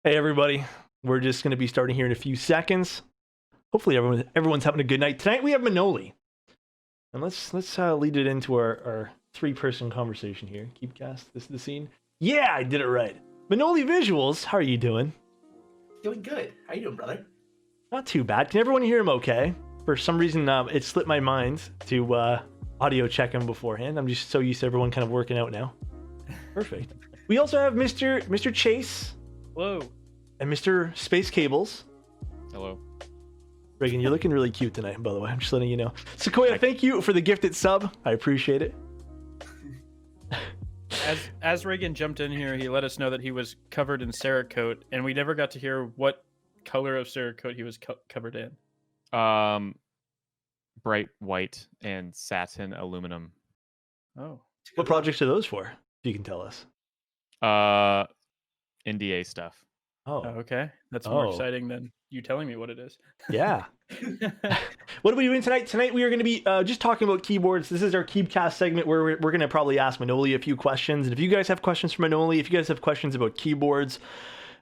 Hey everybody, we're just going to be starting here in a few seconds. Hopefully everyone's having a good night. Tonight we have Manoli. And let's lead it into our three-person conversation here. Keebcast, this is the scene. Yeah, I did it right. Manoli Visuals, how are you doing? Doing good. How you doing, brother? Not too bad. Can everyone hear him okay? For some reason, it slipped my mind to audio check him beforehand. I'm just so used to everyone kind of working out now. Perfect. We also have Mr. Chase. Hello. And Mr. Space Cables. Hello. Reagan, you're looking really cute tonight, by the way. I'm just letting you know. Sequoia, thank you for the gifted sub. I appreciate it. As Reagan jumped in here, he let us know that he was covered in Cerakote, and we never got to hear what color of Cerakote he was covered in. Bright white and satin aluminum. Oh. What projects are those for? If you can tell us. NDA stuff. Oh, Okay. That's more exciting than you telling me what it is. yeah. What are we doing tonight? Tonight we are going to be just talking about keyboards. This is our Keebcast segment where we're going to probably ask Manoli a few questions. And if you guys have questions for Manoli, if you guys have questions about keyboards,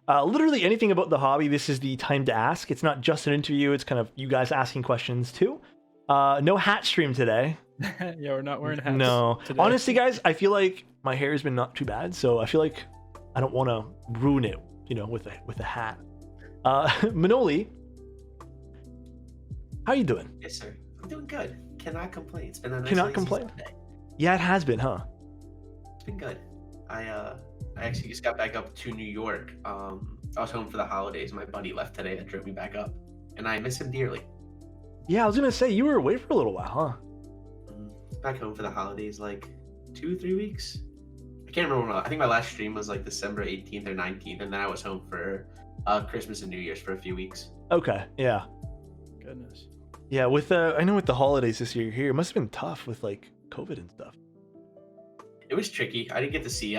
literally anything about the hobby, this is the time to ask. It's not just an interview. It's kind of you guys asking questions too. No hat stream today. Yeah, we're not wearing hats. No. Today. Honestly, guys, I feel like my hair has been not too bad. So I feel like I don't want to ruin it, with a hat. Manoli, how are you doing? Yes, sir. I'm doing good. Cannot complain. It's been a nice Cannot lazy complain? Sunday. Yeah, it has been, huh? It's been good. I actually just got back up to New York. I was home for the holidays. My buddy left today that drove me back up, and I miss him dearly. Yeah, I was gonna say you were away for a little while, huh? Back home for the holidays, like 2-3 weeks. I can't remember when. I think my last stream was like December 18th or 19th, and then I was home for Christmas and New Year's for a few weeks. Okay, yeah. Goodness. Yeah, with I know with the holidays this year here, it must have been tough with like COVID and stuff. It was tricky. I didn't get to see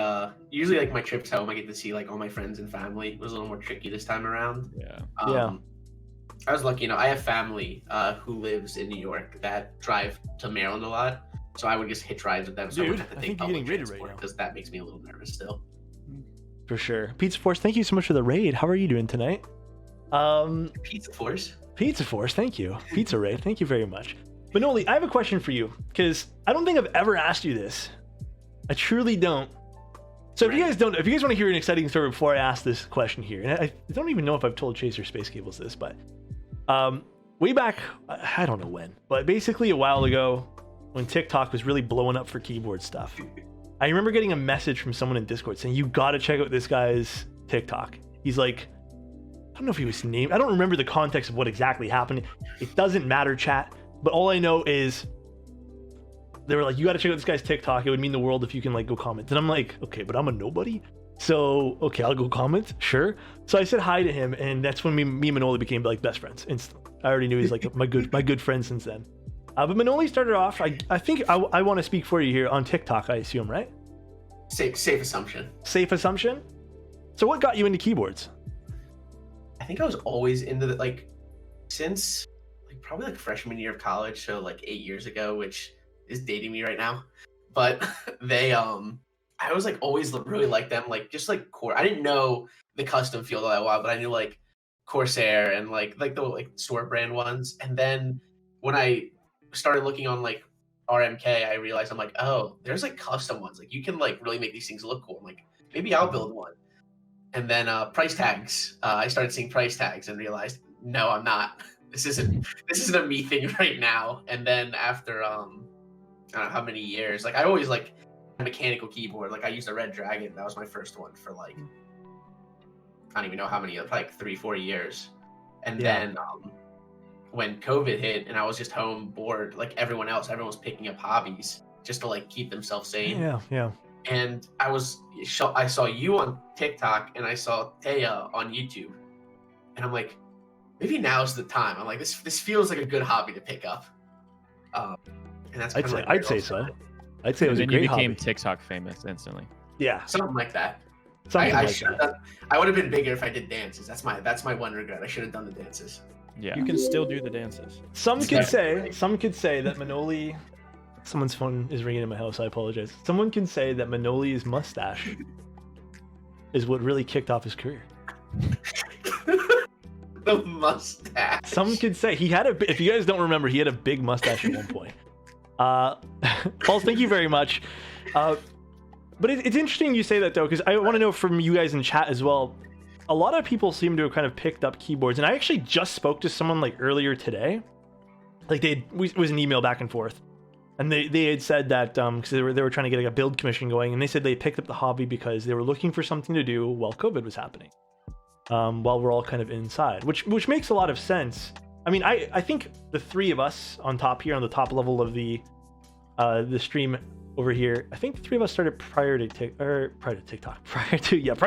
usually like my trips home I get to see like all my friends and family. It was a little more tricky this time around. Yeah. Yeah. I was lucky, I have family who lives in New York that drive to Maryland a lot. So I would just hitch rides with them. So I wouldn't have to I take think you're public getting rated transport right now. because that makes me a little nervous still. For sure. Pizza Force, thank you so much for the raid. How are you doing tonight? Pizza Force. Pizza Force, thank you. Pizza raid, thank you very much. Manoli, I have a question for you because I don't think I've ever asked you this. I truly don't. So if you guys want to hear an exciting story before I ask this question here, and I don't even know if I've told Chase or Space Cables this, but way back, I don't know when, but basically a while ago when TikTok was really blowing up for keyboard stuff, I remember getting a message from someone in Discord saying, you got to check out this guy's TikTok. He's like, I don't know if he was named. I don't remember the context of what exactly happened. It doesn't matter, chat. But all I know is they were like, you got to check out this guy's TikTok. It would mean the world if you can like go comment. And I'm like, okay, but I'm a nobody. So, okay, I'll go comment. Sure. So I said hi to him. And that's when me and Manoli became like best friends instantly. I already knew he's like my good friend since then. But Manoli started off, I think I want to speak for you here on TikTok, I assume, right? Safe assumption. Safe assumption. So what got you into keyboards? I think I was always into since probably freshman year of college, so 8 years ago, which is dating me right now. But they I was always really liked them, just core. I didn't know the custom field all that well, but I knew Corsair and the store brand ones. And then when I started looking on RMK, I realized I'm oh, there's custom ones. You can really make these things look cool. I'm maybe I'll build one. And then price tags. I started seeing price tags and realized, no, I'm not. This isn't a me thing right now. And then after I don't know how many years, I always a mechanical keyboard. I used a Red Dragon. That was my first one for I don't even know how many, probably 3-4 years. And then when COVID hit and I was just home bored, everyone else, everyone was picking up hobbies just to keep themselves sane. Yeah. And I saw you on TikTok and I saw Taya on YouTube, and I'm maybe now's the time. I'm this feels like a good hobby to pick up. And that's I'd say so. I'd say it was a And great you became hobby. TikTok famous instantly. Yeah, something like that. I would have been bigger if I did dances. That's my one regret. I should have done the dances. Yeah. You can still do the dances. Some could say that Manoli. Someone's phone is ringing in my house. I apologize. Someone can say that Manoli's mustache is what really kicked off his career. The mustache. Some could say he had if you guys don't remember, he had a big mustache at one point. Paul, thank you very much. But it's interesting you say that, though, because I want to know from you guys in chat as well. A lot of people seem to have kind of picked up keyboards, and I actually just spoke to someone like earlier today. Like it was an email back and forth, and they had said that because they were trying to get like a build commission going, and they said they picked up the hobby because they were looking for something to do while COVID was happening, while we're all kind of inside, which makes a lot of sense. I mean, I think the three of us on top here, on the top level of the stream over here, I think the three of us started prior to TikTok, prior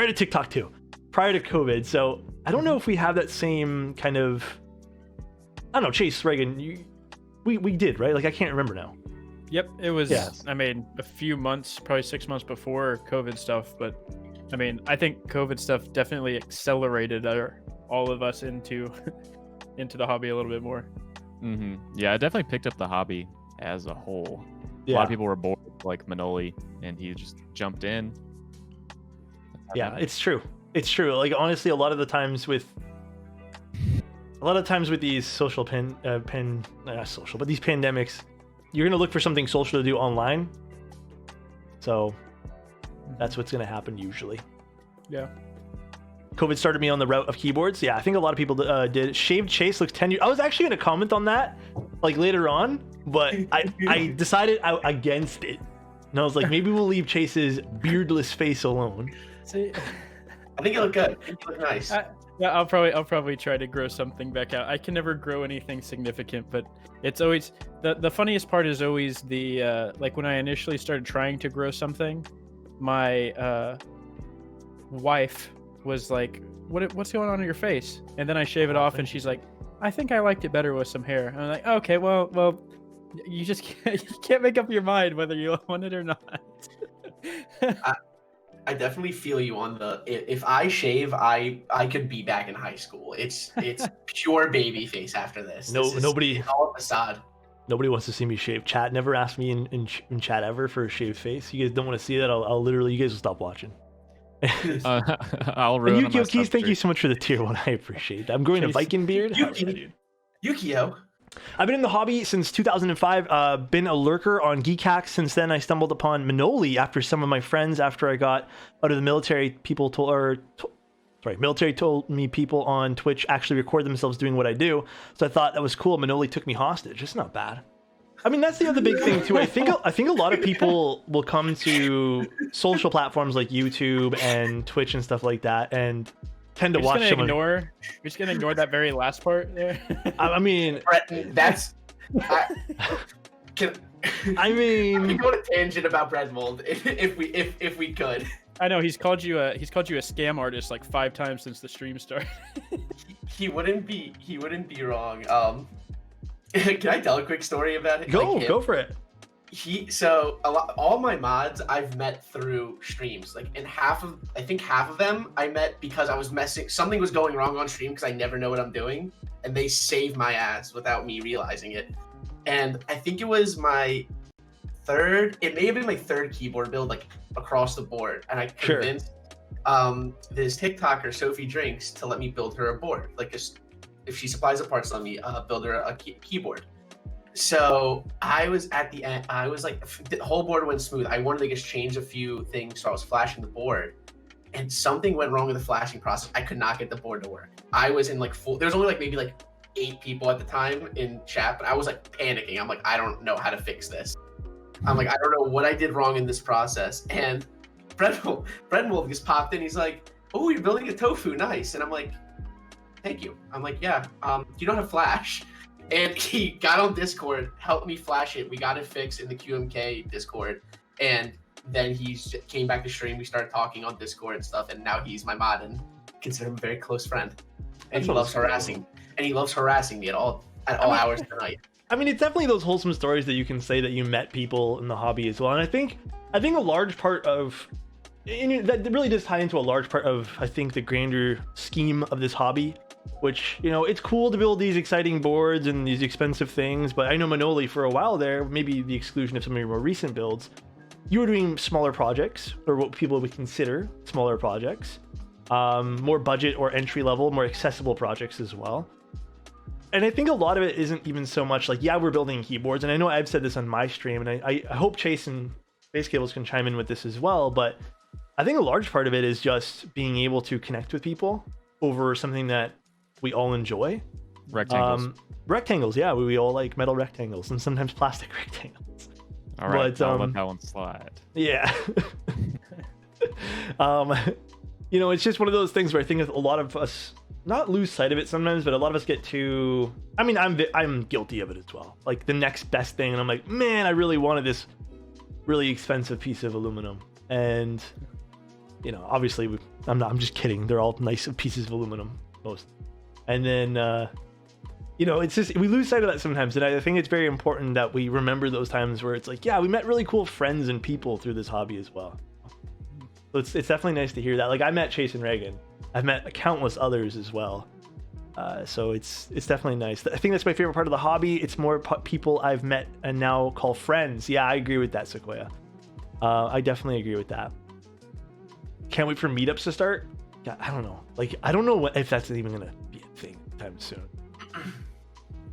to TikTok too, prior to COVID. So I don't know if we have that same kind of, I don't know, Chase, Reagan, we did, right? Like, I can't remember now. Yep, it was, Yeah. I mean, a few months, probably 6 months before COVID stuff, but I mean, I think COVID stuff definitely accelerated all of us into the hobby a little bit more. Yeah, I definitely picked up the hobby as a whole. A lot of people were bored, like Manoli, and he just jumped in. Yeah, it's true. It's true. Like, honestly, a lot of times with these social not social, but these pandemics, you're gonna look for something social to do online. So that's what's gonna happen usually. Yeah. COVID started me on the route of keyboards. Yeah, I think a lot of people did. Shaved Chase looks 10 years. I was actually gonna comment on that, like, later on, but I decided against it. And I was like, maybe we'll leave Chase's beardless face alone. See, I think you look good. You look nice. yeah, I'll probably try to grow something back out. I can never grow anything significant, but it's always the funniest part is always the like when I initially started trying to grow something, my wife was like, what's going on in your face? And then I shave it off, and she's like, I think I liked it better with some hair. And I'm like, okay, well, you just can't make up your mind whether you want it or not. I definitely feel you on the. If I shave, I could be back in high school. It's pure baby face after this. Nobody. It's all a facade. Nobody wants to see me shave. Chat never asked me in chat ever for a shaved face. You guys don't want to see that? I'll literally. You guys will stop watching. I'll ruin Yukio Keys, thank you so much for the tier 1. I appreciate it. I'm growing a Viking beard. Hell yeah, dude. Yukio. I've been in the hobby since 2005. Been a lurker on Geekhack since then. I stumbled upon Manoli after some of my friends, after I got out of the military. Military told me people on Twitch actually record themselves doing what I do. So I thought that was cool. Manoli took me hostage. It's not bad. I mean, that's the other big thing too. I think a lot of people will come to social platforms like YouTube and Twitch and stuff like that and tend to watch someone. You're just gonna ignore that very last part there. I mean, that's. I mean, we can go on a tangent about bread mold if we could. I know he's called you a scam artist like 5 times since the stream started. he wouldn't be wrong. Can I tell a quick story about it? Go for it. All my mods I've met through streams, like, and half of them I met because I was something was going wrong on stream because I never know what I'm doing, and they saved my ass without me realizing it. And I think it was it may have been my third keyboard build, like, across the board, and I convinced this TikToker, Sophie Drinks, to let me build her a board, like, if she supplies the parts, let me build her a keyboard. So I was at the end. I was like, the whole board went smooth. I wanted to just change a few things, so I was flashing the board, and something went wrong with the flashing process. I could not get the board to work. I was in like full. There was only like maybe like 8 people at the time in chat, but I was like panicking. I'm like, I don't know how to fix this. I'm like, I don't know what I did wrong in this process. And Bread Mold just popped in. He's like, oh, you're building a tofu, nice. And I'm like, thank you. I'm like, yeah. You don't have Flash. And he got on Discord, helped me flash it. We got it fixed in the QMK Discord. And then he came back to stream. We started talking on Discord and stuff. And now he's my mod and consider him a very close friend. And he loves harassing. And he loves harassing me at all hours of the night. I mean, it's definitely those wholesome stories that you can say that you met people in the hobby as well. And I think a large part of that really does tie into a large part of, I think, the grander scheme of this hobby, which, you know, it's cool to build these exciting boards and these expensive things. But I know Manoli, for a while there, maybe the exclusion of some of your more recent builds, you were doing smaller projects, or what people would consider smaller projects. more budget or entry level, more accessible projects as well. And I think a lot of it isn't even so much like, yeah, we're building keyboards. And I know I've said this on my stream, and I hope Chase and Base Cables can chime in with this as well. But I think a large part of it is just being able to connect with people over something that we all enjoy. Rectangles. Rectangles, yeah. We all like metal rectangles and sometimes plastic rectangles. All right, but, I'll let that one slide. Yeah. It's just one of those things where I think a lot of us not lose sight of it sometimes, but a lot of us get too. I mean, I'm guilty of it as well. Like the next best thing, and I'm like, man, I really wanted this really expensive piece of aluminum, and obviously, I'm just kidding. They're all nice pieces of aluminum, most. And then, it's just we lose sight of that sometimes, and I think it's very important that we remember those times where it's like, yeah, we met really cool friends and people through this hobby as well. So it's definitely nice to hear that. Like I met Chase and Reagan. I've met countless others as well. So it's definitely nice. I think that's my favorite part of the hobby. It's more people I've met and now call friends. Yeah, I agree with that, Sequoia. I definitely agree with that. Can't wait for meetups to start. Yeah, I don't know. Like I don't know if that's even gonna be a thing anytime soon.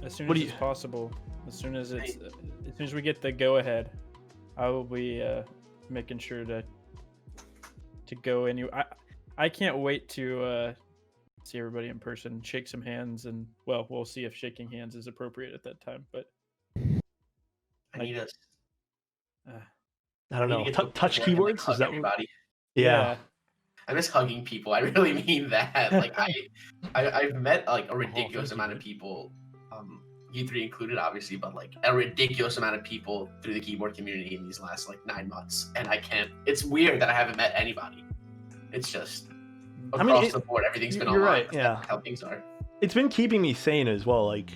As soon as it's possible. As soon as we get the go ahead, I will be making sure to go anywhere. I can't wait to see everybody in person, shake some hands, and we'll see if shaking hands is appropriate at that time. But I need us. I don't know. Touch keyboards? Is that everybody? Yeah. I miss hugging people. I really mean that. Like I've met like a ridiculous amount of people, you three included, obviously, but like a ridiculous amount of people through the keyboard community in these last like 9 months, and I can't. It's weird that I haven't met anybody. It's just across the board, everything's been online. You're right. Yeah, how things are. It's been keeping me sane as well. Like,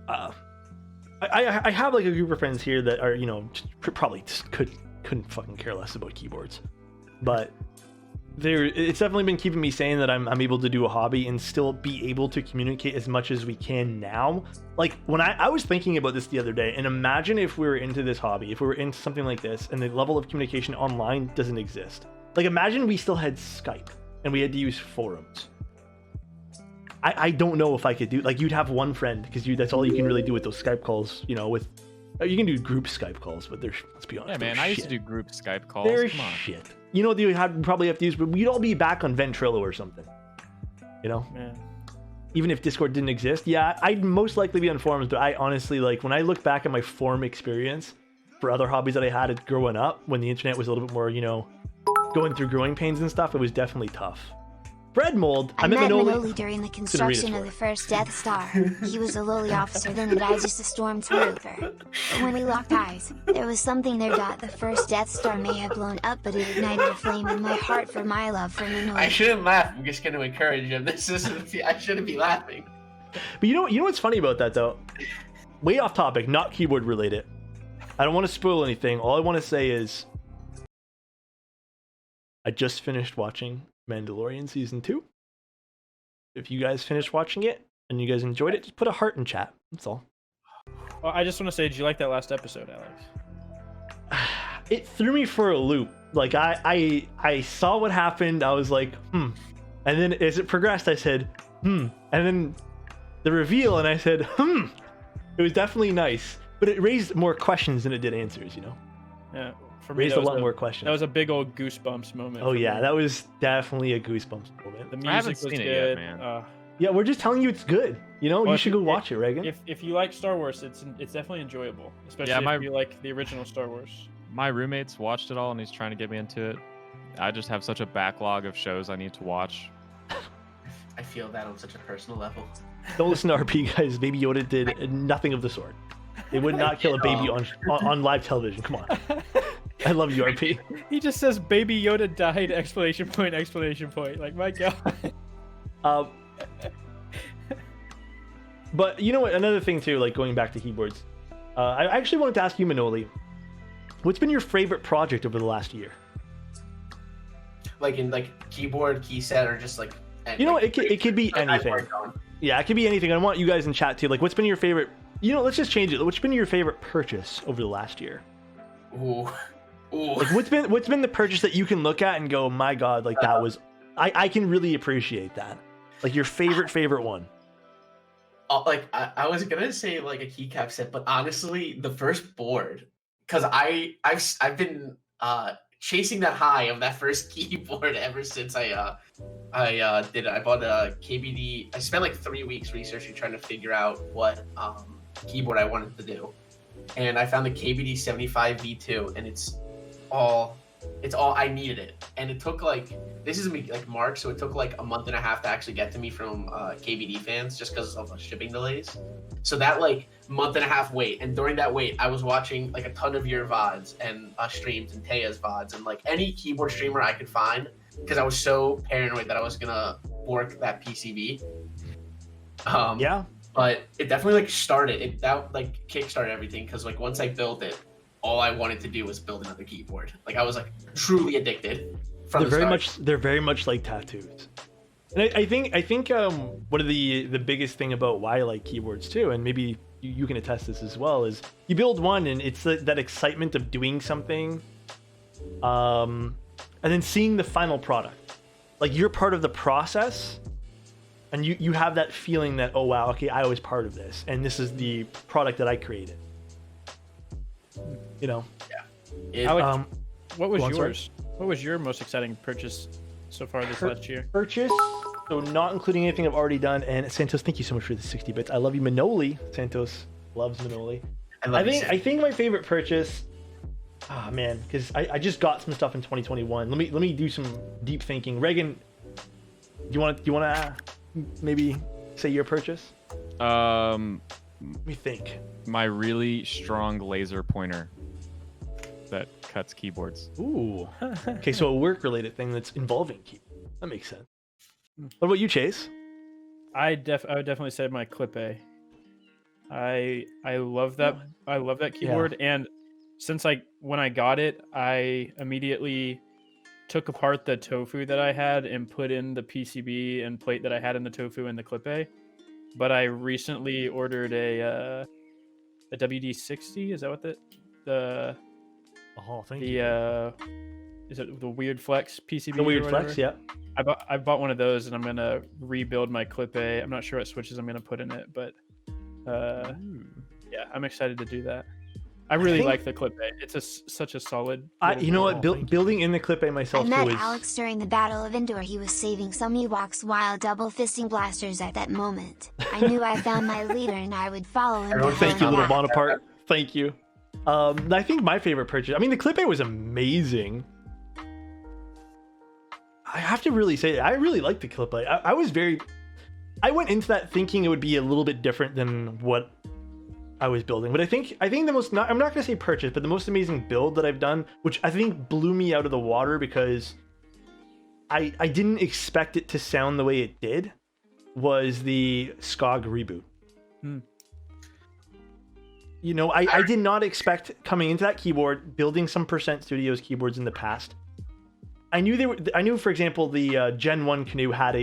I have like a group of friends here that are probably just couldn't fucking care less about keyboards, but it's definitely been keeping me sane that I'm able to do a hobby and still be able to communicate as much as we can now. Like when I was thinking about this the other day, and imagine if we were into this hobby, if we were into something like this, and the level of communication online doesn't exist. Like imagine we still had Skype and we had to use forums. I don't know if I could do, like, you'd have one friend because that's all you can really do with those Skype calls. With you can do group Skype calls, but let's be honest. Yeah, man, I used to do group Skype calls. They're shit. You probably have to use, but we'd all be back on Ventrilo or something. Yeah. Even if Discord didn't exist, yeah, I'd most likely be on forums. But I honestly, like, when I look back at my forum experience for other hobbies that I had growing up, when the internet was a little bit more, going through growing pains and stuff, it was definitely tough. Bread mold. I met Manoli during the construction of the first Death Star. He was a lowly officer, then the guy just a stormtrooper. But when we locked eyes, there was something there. The first Death Star may have blown up, but it ignited a flame in my heart for my love for Manoli. I shouldn't laugh. I'm just going to encourage him. I shouldn't be laughing. But you know what's funny about that though? Way off topic, not keyboard related. I don't want to spoil anything. All I want to say is, I just finished watching Mandalorian Season 2. If you guys finished watching it and you guys enjoyed it, just put a heart in chat. That's all. Well, I just want to say, did you like that last episode, Alex? It threw me for a loop. Like I saw what happened. I was like, And then as it progressed, I said, And then the reveal, and I said, It was definitely nice, but it raised more questions than it did answers. Yeah. For me, raised a lot more questions. That was a big old goosebumps moment. Oh yeah, that was definitely a goosebumps moment. The music was good. Yet, man. Yeah, we're just telling you it's good. You should go watch it, Reagan. If you like Star Wars, it's definitely enjoyable, especially if you like the original Star Wars. My roommate's watched it all and he's trying to get me into it. I just have such a backlog of shows I need to watch. I feel that on such a personal level. Don't listen to RP, guys. Baby Yoda did nothing of the sort. They would not kill a baby on live television. Come on. I love you, RP. He just says Baby Yoda died, exclamation point. Like, my God. But you know what? Another thing too, like going back to keyboards, I actually wanted to ask you, Manoli, what's been your favorite project over the last year? Like in keyboard, key set, or just like. It could be anything. Yeah, it could be anything. I want you guys in chat too. Like, what's been your favorite? Let's just change it. What's been your favorite purchase over the last year? Ooh. Like, what's been the purchase that you can look at and go, my God, like that was I can really appreciate that. Like your favorite one. Like I was gonna say like a keycap set, but honestly, the first board, because I've been chasing that high of that first keyboard ever since I did it. I bought a KBD. I spent like 3 weeks researching, trying to figure out what keyboard I wanted to do, and I found the KBD 75 V2, and it's all I needed it. And it took this is like March, so it took like a month and a half to actually get to me from KBD fans, just because of shipping delays. So that like month and a half wait, and during that wait, I was watching like a ton of your VODs and streams and Taya's VODs and like any keyboard streamer I could find, because I was so paranoid that I was gonna bork that PCB. Yeah. But it definitely that kickstarted everything, because like once I built it, all I wanted to do was build another keyboard. Like I was like truly addicted. They're very much like tattoos. And I think one of the biggest thing about why I like keyboards too, and maybe you can attest this as well, is you build one and it's that excitement of doing something, and then seeing the final product. Like you're part of the process, and you have that feeling that, oh wow, okay, I was part of this, and this is the product that I created. You know. Yeah. Alex, what was yours? What was your most exciting purchase so far this last year? Purchase, so not including anything I've already done. And Santos, thank you so much for the 60 bits. I love you, Manoli. Santos loves Manoli. I think my favorite purchase. Ah man, because I just got some stuff in 2021. Let me do some deep thinking. Reagan, do you want to maybe say your purchase? Let me think. My really strong laser pointer that cuts keyboards. Ooh. Okay, so a work-related thing that's involving keyboard. That makes sense. What about you, Chase? I would definitely say my Clip A. I love that. I love that keyboard, and since when I got it, I immediately took apart the Tofu that I had and put in the PCB and plate that I had in the Tofu and the Clip A. But I recently ordered a WD-60. Is that what the Oh, thank you. Is it the Weird Flex PCB? The Weird Flex, yeah. I bought one of those, and I'm gonna rebuild my Clip A. I'm not sure what switches I'm gonna put in it, but yeah, I'm excited to do that. I really like the Clip A. It's such a solid. You know what? Building in the Clip A myself I too met Alex during the Battle of Endor. He was saving some Ewoks while double fisting blasters at that moment. I knew I found my leader, and I would follow him. Thank you, little Monopart. Thank you. I think my favorite purchase. I mean, the Clip A was amazing. I have to really say, I really liked the Clip A. I went into that thinking it would be a little bit different than what I was building, but I think the most, I'm not gonna say purchase, but the most amazing build that I've done, which I think blew me out of the water because I didn't expect it to sound the way it did, was the SCOG reboot. You know, I did not expect coming into that keyboard, building some Percent Studios keyboards in the past. I knew, for example, the Gen 1 Canoe had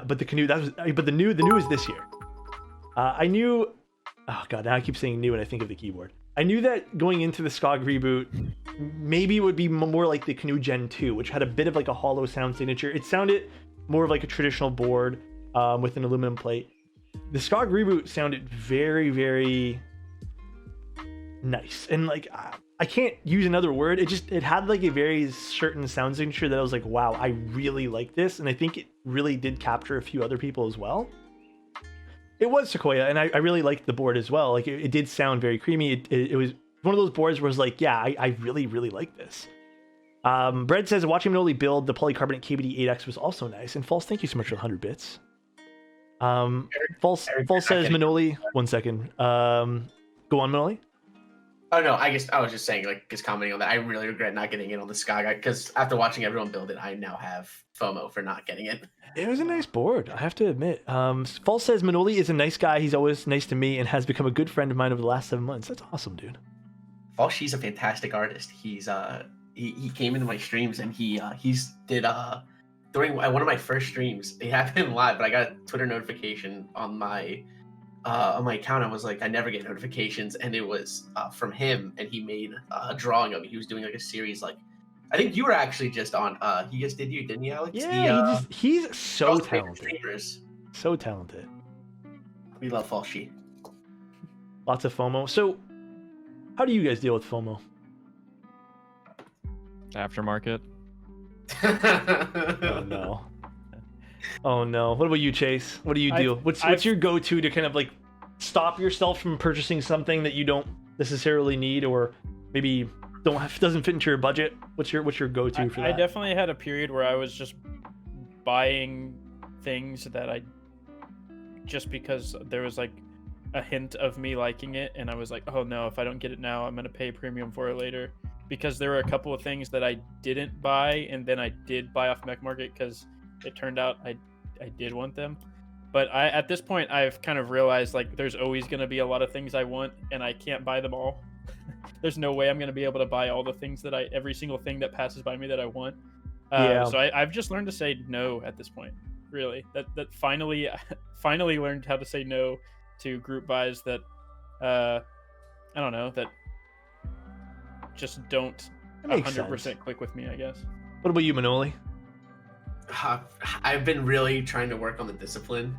but the new is this year. I knew, oh god, now I keep saying new and I think of the keyboard. I knew that going into the SCOG reboot, maybe it would be more like the Canoe Gen 2, which had a bit of like a hollow sound signature. It sounded more of like a traditional board with an aluminum plate. The SCOG reboot sounded very, very nice, and like I can't use another word. It had like a very certain sound signature that I was like, wow, I really like this, and I think it really did capture a few other people as well. It was Sequoia, and I really liked the board as well. Like it did sound very creamy. It was one of those boards where I was like, yeah, I really, really like this. Bread says watching Manoli build the polycarbonate KBD 8X was also nice. And False, thank you so much for the 100 bits. False says Manoli. 1 second. Go on, Manoli. Oh no, I guess I was just saying, like, just commenting on that. I really regret not getting in on the SCOG because after watching everyone build it, I now have FOMO for not getting it. It was a nice board, I have to admit. False says Manoli is a nice guy. He's always nice to me and has become a good friend of mine over the last 7 months. That's awesome, dude. False, she's a fantastic artist. He's he came into my streams and he's did during one of my first streams. It happened live, but I got a Twitter notification on my account. I was like, I never get notifications, and it was from him, and he made a drawing of me. He was doing like a series like I think you were actually just on. He just did you, didn't you, Alex? Yeah, he's so talented. So talented. We love Falshi. Lots of FOMO. So, how do you guys deal with FOMO? Aftermarket. Oh no. Oh no. What about you, Chase? What do you do? What's your go-to to kind of like stop yourself from purchasing something that you don't necessarily need, or maybe doesn't fit into your budget? What's your go-to for that? I definitely had a period where I was just buying things that I just because there was like a hint of me liking it, and I was like, oh no, if I don't get it now, I'm gonna pay premium for it later. Because there were a couple of things that I didn't buy, and then I did buy off Mech Market because it turned out I did want them. But at this point, I've kind of realized like there's always going to be a lot of things I want, and I can't buy them all. There's no way I'm going to be able to buy all the things that every single thing that passes by me that I want. So I've just learned to say no at this point. Really, that finally learned how to say no to group buys that I don't know, that just don't 100% click with me, I guess. What about you, Manoli? I've been really trying to work on the discipline.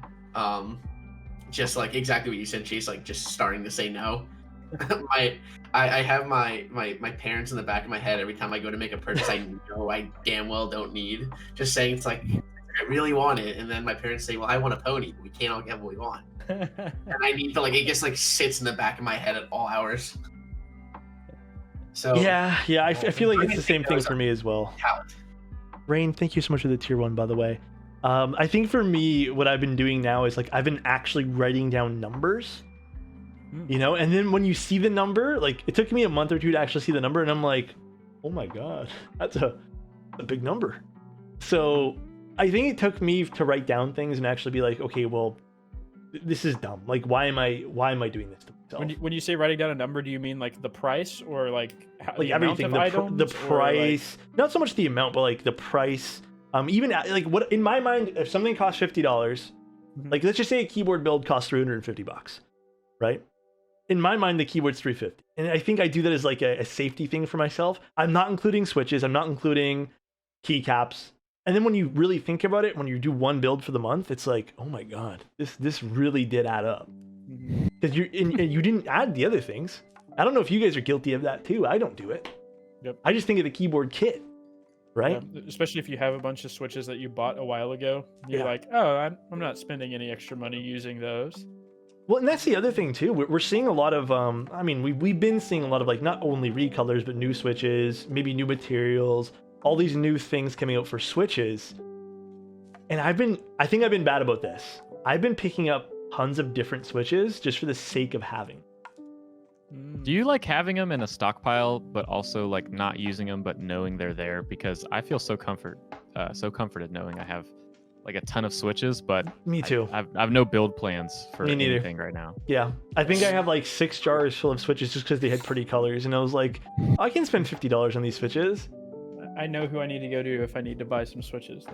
Just like exactly what you said, Chase, like just starting to say no. I have my parents in the back of my head every time I go to make a purchase I know I damn well don't need. Just saying it's like, I really want it. And then my parents say, well, I want a pony. But we can't all get what we want. And I need to like, it just like sits in the back of my head at all hours. So yeah, I feel like it's the same thing for me as well. Rain, thank you so much for the tier 1, by the way. I think for me, what I've been doing now is like I've been actually writing down numbers, you know, and then when you see the number, like it took me a month or two to actually see the number, and I'm like, oh my god, that's a big number. So I think it took me to write down things and actually be like, okay, well, this is dumb. Like, why am I doing this to myself? When you say writing down a number, do you mean like the price or like everything? The price, like... not so much the amount, but like the price. Even like what in my mind, if something costs $50, like let's just say a keyboard build costs $350, right? In my mind, the keyboard's $350, and I think I do that as like a safety thing for myself. I'm not including switches. I'm not including keycaps. And then when you really think about it, when you do one build for the month, it's like, oh my god, this really did add up. Because you didn't add the other things. I don't know if you guys are guilty of that too. I don't do it. Yep. I just think of the keyboard kit, right? Yeah, especially if you have a bunch of switches that you bought a while ago. You're like, oh, I'm not spending any extra money using those. Well, and that's the other thing too. We're seeing a lot of, I mean, we've been seeing a lot of like not only recolors, but new switches, maybe new materials, all these new things coming out for switches. And I think I've been bad about this. I've been picking up tons of different switches just for the sake of having. Do you like having them in a stockpile, but also like not using them, but knowing they're there? Because I feel so comforted knowing I have like a ton of switches, but me too. I have no build plans for anything right now. Yeah, I think I have like 6 jars full of switches just because they had pretty colors, and I was like, I can spend $50 on these switches. I know who I need to go to if I need to buy some switches.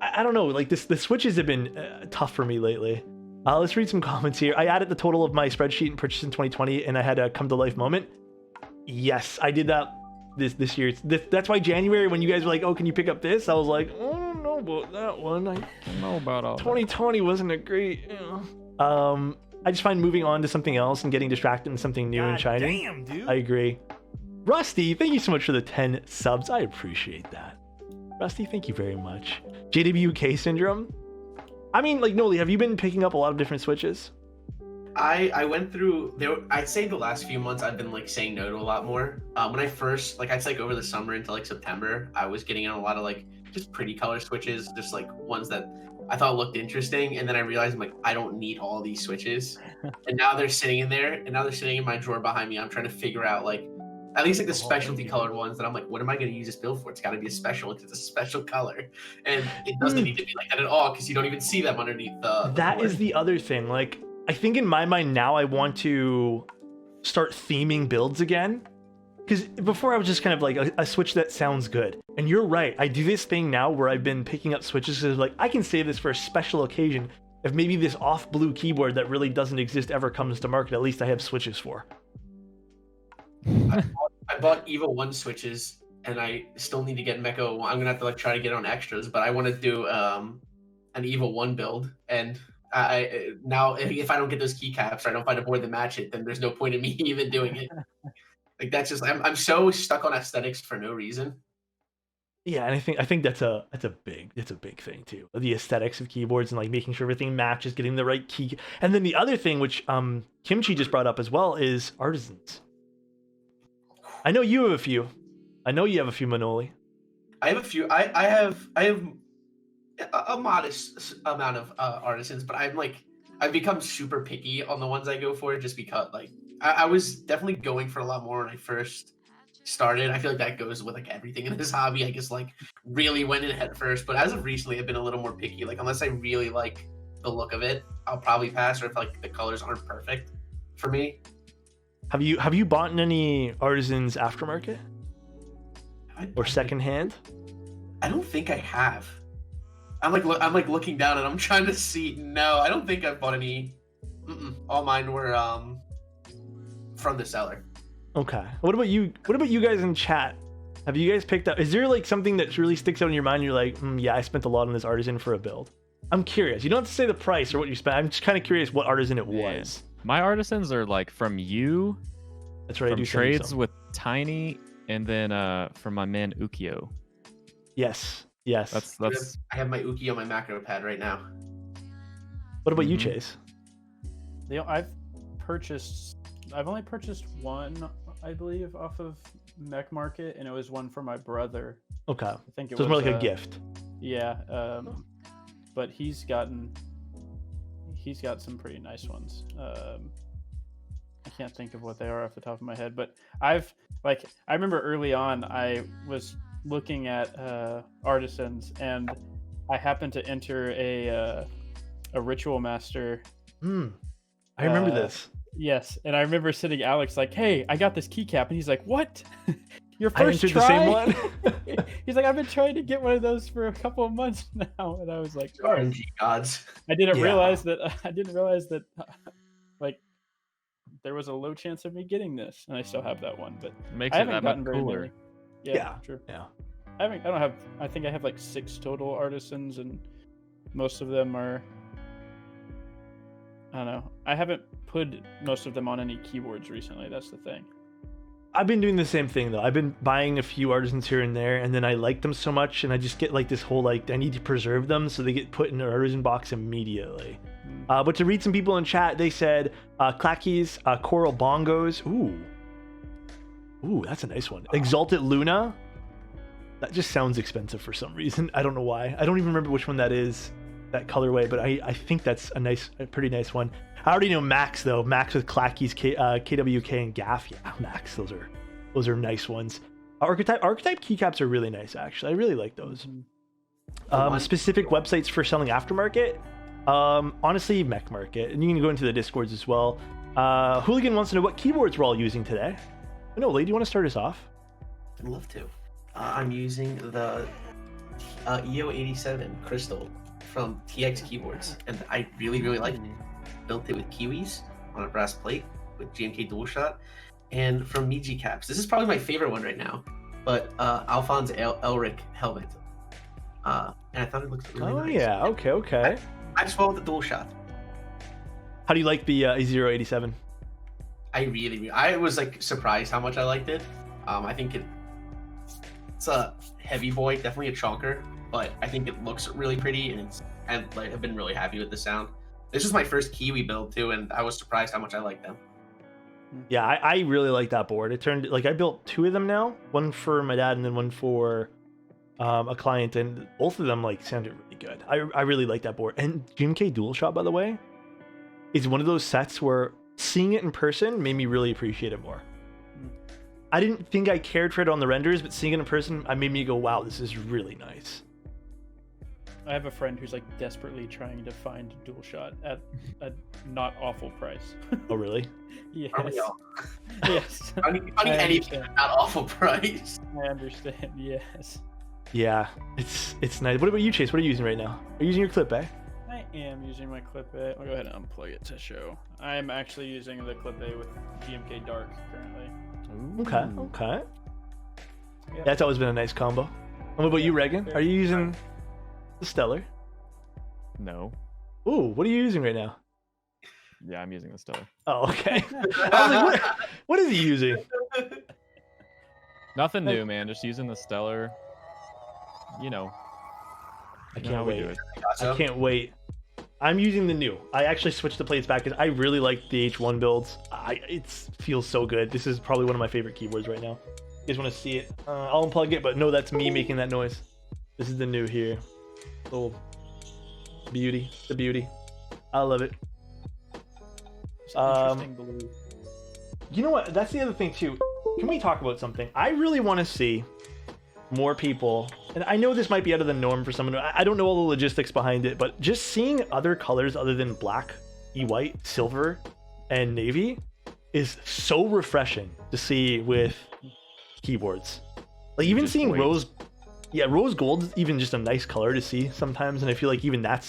I don't know, like the switches have been tough for me lately. Let's read some comments here. I added the total of my spreadsheet and purchase in 2020, and I had a come to life moment. Yes, I did that this year. That's why January, when you guys were like, oh, can you pick up this? I was like, oh, I don't know about that one. I don't know about all 2020 that. Wasn't a great, you know. I just find moving on to something else and getting distracted in something new and shiny. Damn, dude. I agree. Rusty, thank you so much for the 10 subs. I appreciate that. Rusty, thank you very much. JWK Syndrome. I mean, like, Noli, have you been picking up a lot of different switches? I went through there. I'd say the last few months I've been like saying no to a lot more. When I first I'd say like over the summer into like September, I was getting on a lot of like just pretty color switches, just like ones that I thought looked interesting, and then I realized I'm like, I don't need all these switches. And now they're sitting in there, and now they're sitting in my drawer behind me. I'm trying to figure out like at least like the specialty colored ones that I'm like, what am I going to use this build for? It's got to be a special. It's a special color, and it doesn't need to be like that at all because you don't even see them underneath the That board. is the other thing. Like, I think in my mind now I want to start theming builds again, because before I was just kind of like a switch that sounds good. And you're right, I do this thing now where I've been picking up switches because like I can save this for a special occasion. If maybe this off blue keyboard that really doesn't exist ever comes to market, at least I have switches for. I I bought Evo 1 switches, and I still need to get Mecha 1. I'm gonna have to like try to get on extras, but I want to do an Evo 1 build. And I now if I don't get those keycaps or I don't find a board to match it, then there's no point in me even doing it. Like that's just I'm so stuck on aesthetics for no reason. Yeah, and I think that's a big thing too. The aesthetics of keyboards and like making sure everything matches, getting the right key. And then the other thing, which Kimchi just brought up as well, is artisans. I know you have a few. I know you have a few, Manoli. I have a few. I have a modest amount of artisans, but I've become super picky on the ones I go for just because like I was definitely going for a lot more when I first started. I feel like that goes with like everything in this hobby. I guess like really went in head first, but as of recently, I've been a little more picky. Like unless I really like the look of it, I'll probably pass. Or if like the colors aren't perfect for me. Have you bought any artisans aftermarket or secondhand? I don't think I have. I'm like looking down and I'm trying to see. No, I don't think I've bought any. All mine were from the seller. Okay. What about you? What about you guys in chat? Have you guys picked up? Is there like something that really sticks out in your mind? You're like, yeah, I spent a lot on this artisan for a build. I'm curious. You don't have to say the price or what you spent. I'm just kind of curious what artisan it was. My artisans are like from you. That's right. From trades with Tiny, and then from my man Ukio. Yes. That's. I have my Uki on my macro pad right now. What about you, Chase? I've only purchased one, I believe, off of Mech Market, and it was one for my brother. Okay. I think it was more like a a gift. Yeah. But he's got some pretty nice ones. I can't think of what they are off the top of my head, but I remember early on I was looking at artisans, and I happened to enter a Ritual Master. I remember this. Yes, and I remember sitting Alex like, "Hey, I got this keycap," and he's like, "What? Your first I entered try?" the same one. He's like, "I've been trying to get one of those for a couple of months now," and I was like, "RNG gods." I didn't realize that. Like, there was a low chance of me getting this, and I still have that one, but Makes I it haven't that gotten much very cooler. many. Yeah, true. Yeah. I think I have like 6 total artisans, and most of them are. I don't know. I haven't put most of them on any keyboards recently. That's the thing. I've been doing the same thing though. I've been buying a few artisans here and there, and then I like them so much, and I just get like this whole like I need to preserve them, so they get put in an artisan box immediately. But to read some people in chat, they said Clackies, Coral Bongos. Ooh, that's a nice one. Exalted Luna. That just sounds expensive for some reason. I don't know why. I don't even remember which one that is, that colorway, but I think that's a pretty nice one. I already know Max though. Max with Clackies, KWK, and Gaff. Yeah, Max. Those are nice ones. Archetype keycaps are really nice actually. I really like those. Specific websites for selling aftermarket. Honestly, Mech Market, and you can go into the Discords as well. Hooligan wants to know what keyboards we're all using today. Manoli, do you want to start us off? I'd love to. I'm using the EO87 Crystal from TX Keyboards, and I really like it. Built it with Kiwis on a brass plate with GMK DualShot, and from Miji Caps. This is probably my favorite one right now, but Alphonse Elric helmet. And I thought it looked really nice. Oh yeah, okay. I just followed the DualShot. How do you like the E087? I was like surprised how much I liked it. I think it's a heavy boy, definitely a chonker, but I think it looks really pretty, and I've been really happy with the sound. This is my first Kiwi build too, and I was surprised how much I liked them. Yeah, I really like that board. It turned I built 2 of them now, one for my dad and then one for a client, and both of them sounded really good. I really like that board. And GMK DualShot, by the way, is one of those sets where seeing it in person made me really appreciate it more. I didn't think I cared for it on the renders, but seeing it in person, I made me go, wow, this is really nice. I have a friend who's desperately trying to find DualShot at a not awful price. Oh, really? Yes. Yes. Finding anything at not awful price. I understand. Yes. Yeah, it's nice. What about you, Chase? What are you using right now? Are you using your clip A? I am using my clip A. I'll go ahead and unplug it to show. I'm actually using the clip A with GMK Dark currently. Okay. That's always been a nice combo. And what about you, Reagan? Are you using the Stellar? No. Ooh, what are you using right now? Yeah, I'm using the Stellar. Oh, okay. I was like, what is he using? Nothing new, man. Just using the Stellar. You know. I You know how can't we do wait. it. I can't wait. I'm using the new. I actually switched the plates back because I really like the H1 builds. It feels so good. This is probably one of my favorite keyboards right now. You guys want to see it? I'll unplug it, but no, that's me making that noise. This is the new here. Little beauty. The beauty. I love it. Interesting blue. You know what? That's the other thing too. Can we talk about something? I really want to see more people, and I know this might be out of the norm for someone. I don't know all the logistics behind it, but just seeing other colors other than black, white, silver, and navy is so refreshing to see with keyboards. Like even seeing rose gold is even just a nice color to see sometimes, and I feel like even that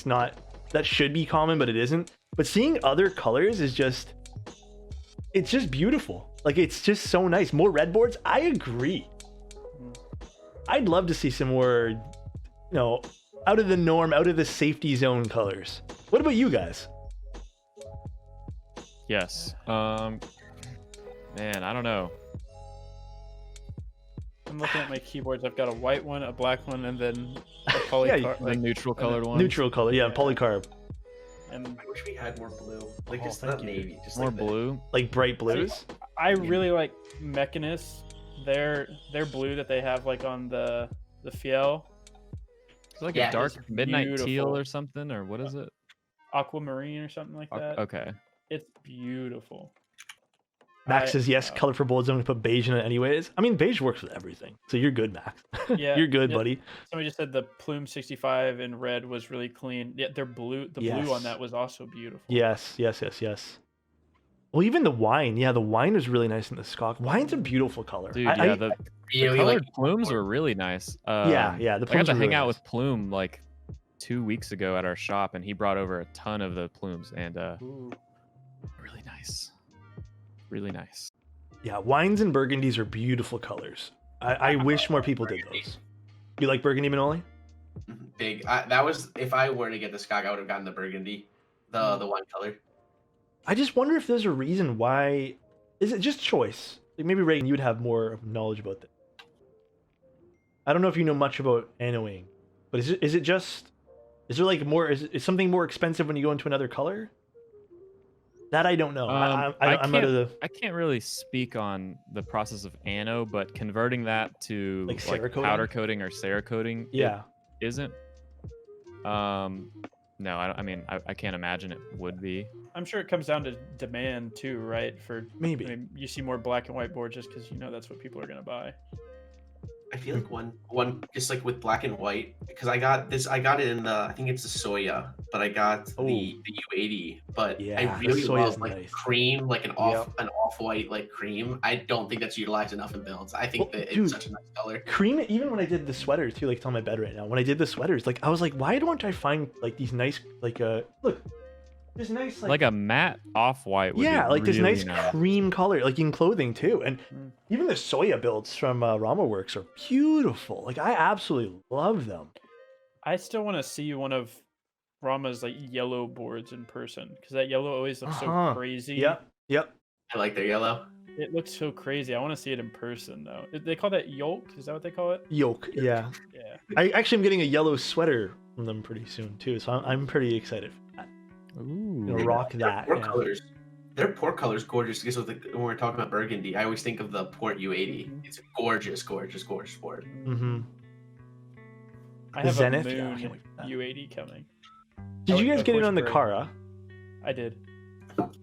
should be common, but it isn't. But seeing other colors is just, it's just beautiful. Like it's just so nice. More red boards, I agree. I'd love to see some more, out of the norm, out of the safety zone colors. What about you guys? Yes. Man, I don't know. I'm looking at my keyboards. I've got a white one, a black one, and then a polycarb. The neutral colored one. Neutral color, yeah, polycarb. And I wish we had more blue. Like just not navy, just More like blue. Like bright blues. I really like Mechanist. Their blue that they have like on the Fiel. It's like Yeah, a dark it's midnight teal beautiful. or something, or what is it? Aquamarine or something like that. Okay. It's beautiful. Max says yes, color for bold zone, to put beige in it anyways. I mean, beige works with everything. So you're good, Max. Yeah, You're good, yeah. buddy. Somebody just said the Plume 65 in red was really clean. Yeah, their blue, the Yes. blue on that was also beautiful. Yes. Well, even the wine. Yeah, the wine is really nice in the Skok. Wine's a beautiful color. Dude, I- the really colored like plumes were really nice. Yeah, the I got plumes to are hang really out nice. with Plume like 2 weeks ago at our shop, and he brought over a ton of the plumes, and Ooh. really nice. Really nice. Yeah, wines and burgundies are beautiful colors. I wish more people did those. You like burgundy, Manoli? big. That was, if I were to get the Skog, I would have gotten the burgundy, the wine color. I just wonder if there's a reason why. Is it just choice? Like maybe Reagan, you would have more knowledge about that. I don't know if you know much about annoing, but is it just, is there like more, is something more expensive when you go into another color? That I don't know. I'm out of the. I can't really speak on the process of anno, but converting that to Like like Cerakoting? powder coating or Cerakoting, Yeah. it isn't. No, I mean, I can't imagine it would be. I'm sure it comes down to demand too, right? For Maybe. I mean, you see more black and white boards just because you know that's what people are gonna buy. I feel like one just like with black and white, because I got it in the, I think it's the Soya, but I got the U80, but Yeah, I really the Soya's love like nice. cream, like an off-white like cream. I don't think that's utilized enough in builds. I think that dude, it's such a nice color. Cream, even when I did the sweaters too, like it's on my bed right now. When I did the sweaters, like I was like, why don't I find like these nice, like look, this nice Like a matte off-white. yeah, like this really nice cream color, like in clothing too. And even the Soya builds from Rama Works are beautiful. Like I absolutely love them. I still want to see one of Rama's like yellow boards in person because that yellow always looks so crazy. Yep. I like their yellow. It looks so crazy. I want to see it in person though. They call that yolk. Is that what they call it? Yoke, yeah. Yeah. I actually am getting a yellow sweater from them pretty soon too, so I'm pretty excited for that. Ooh. You know, rock that. Their yeah. colors. Their port color's gorgeous. Because when we're talking about burgundy, I always think of the Port U80. It's a gorgeous board. Mm-hmm. I The have Zenith? a Yeah, I Moon can't wait for that. U80 coming. Did you guys get it on the Gray. car? Huh? I did.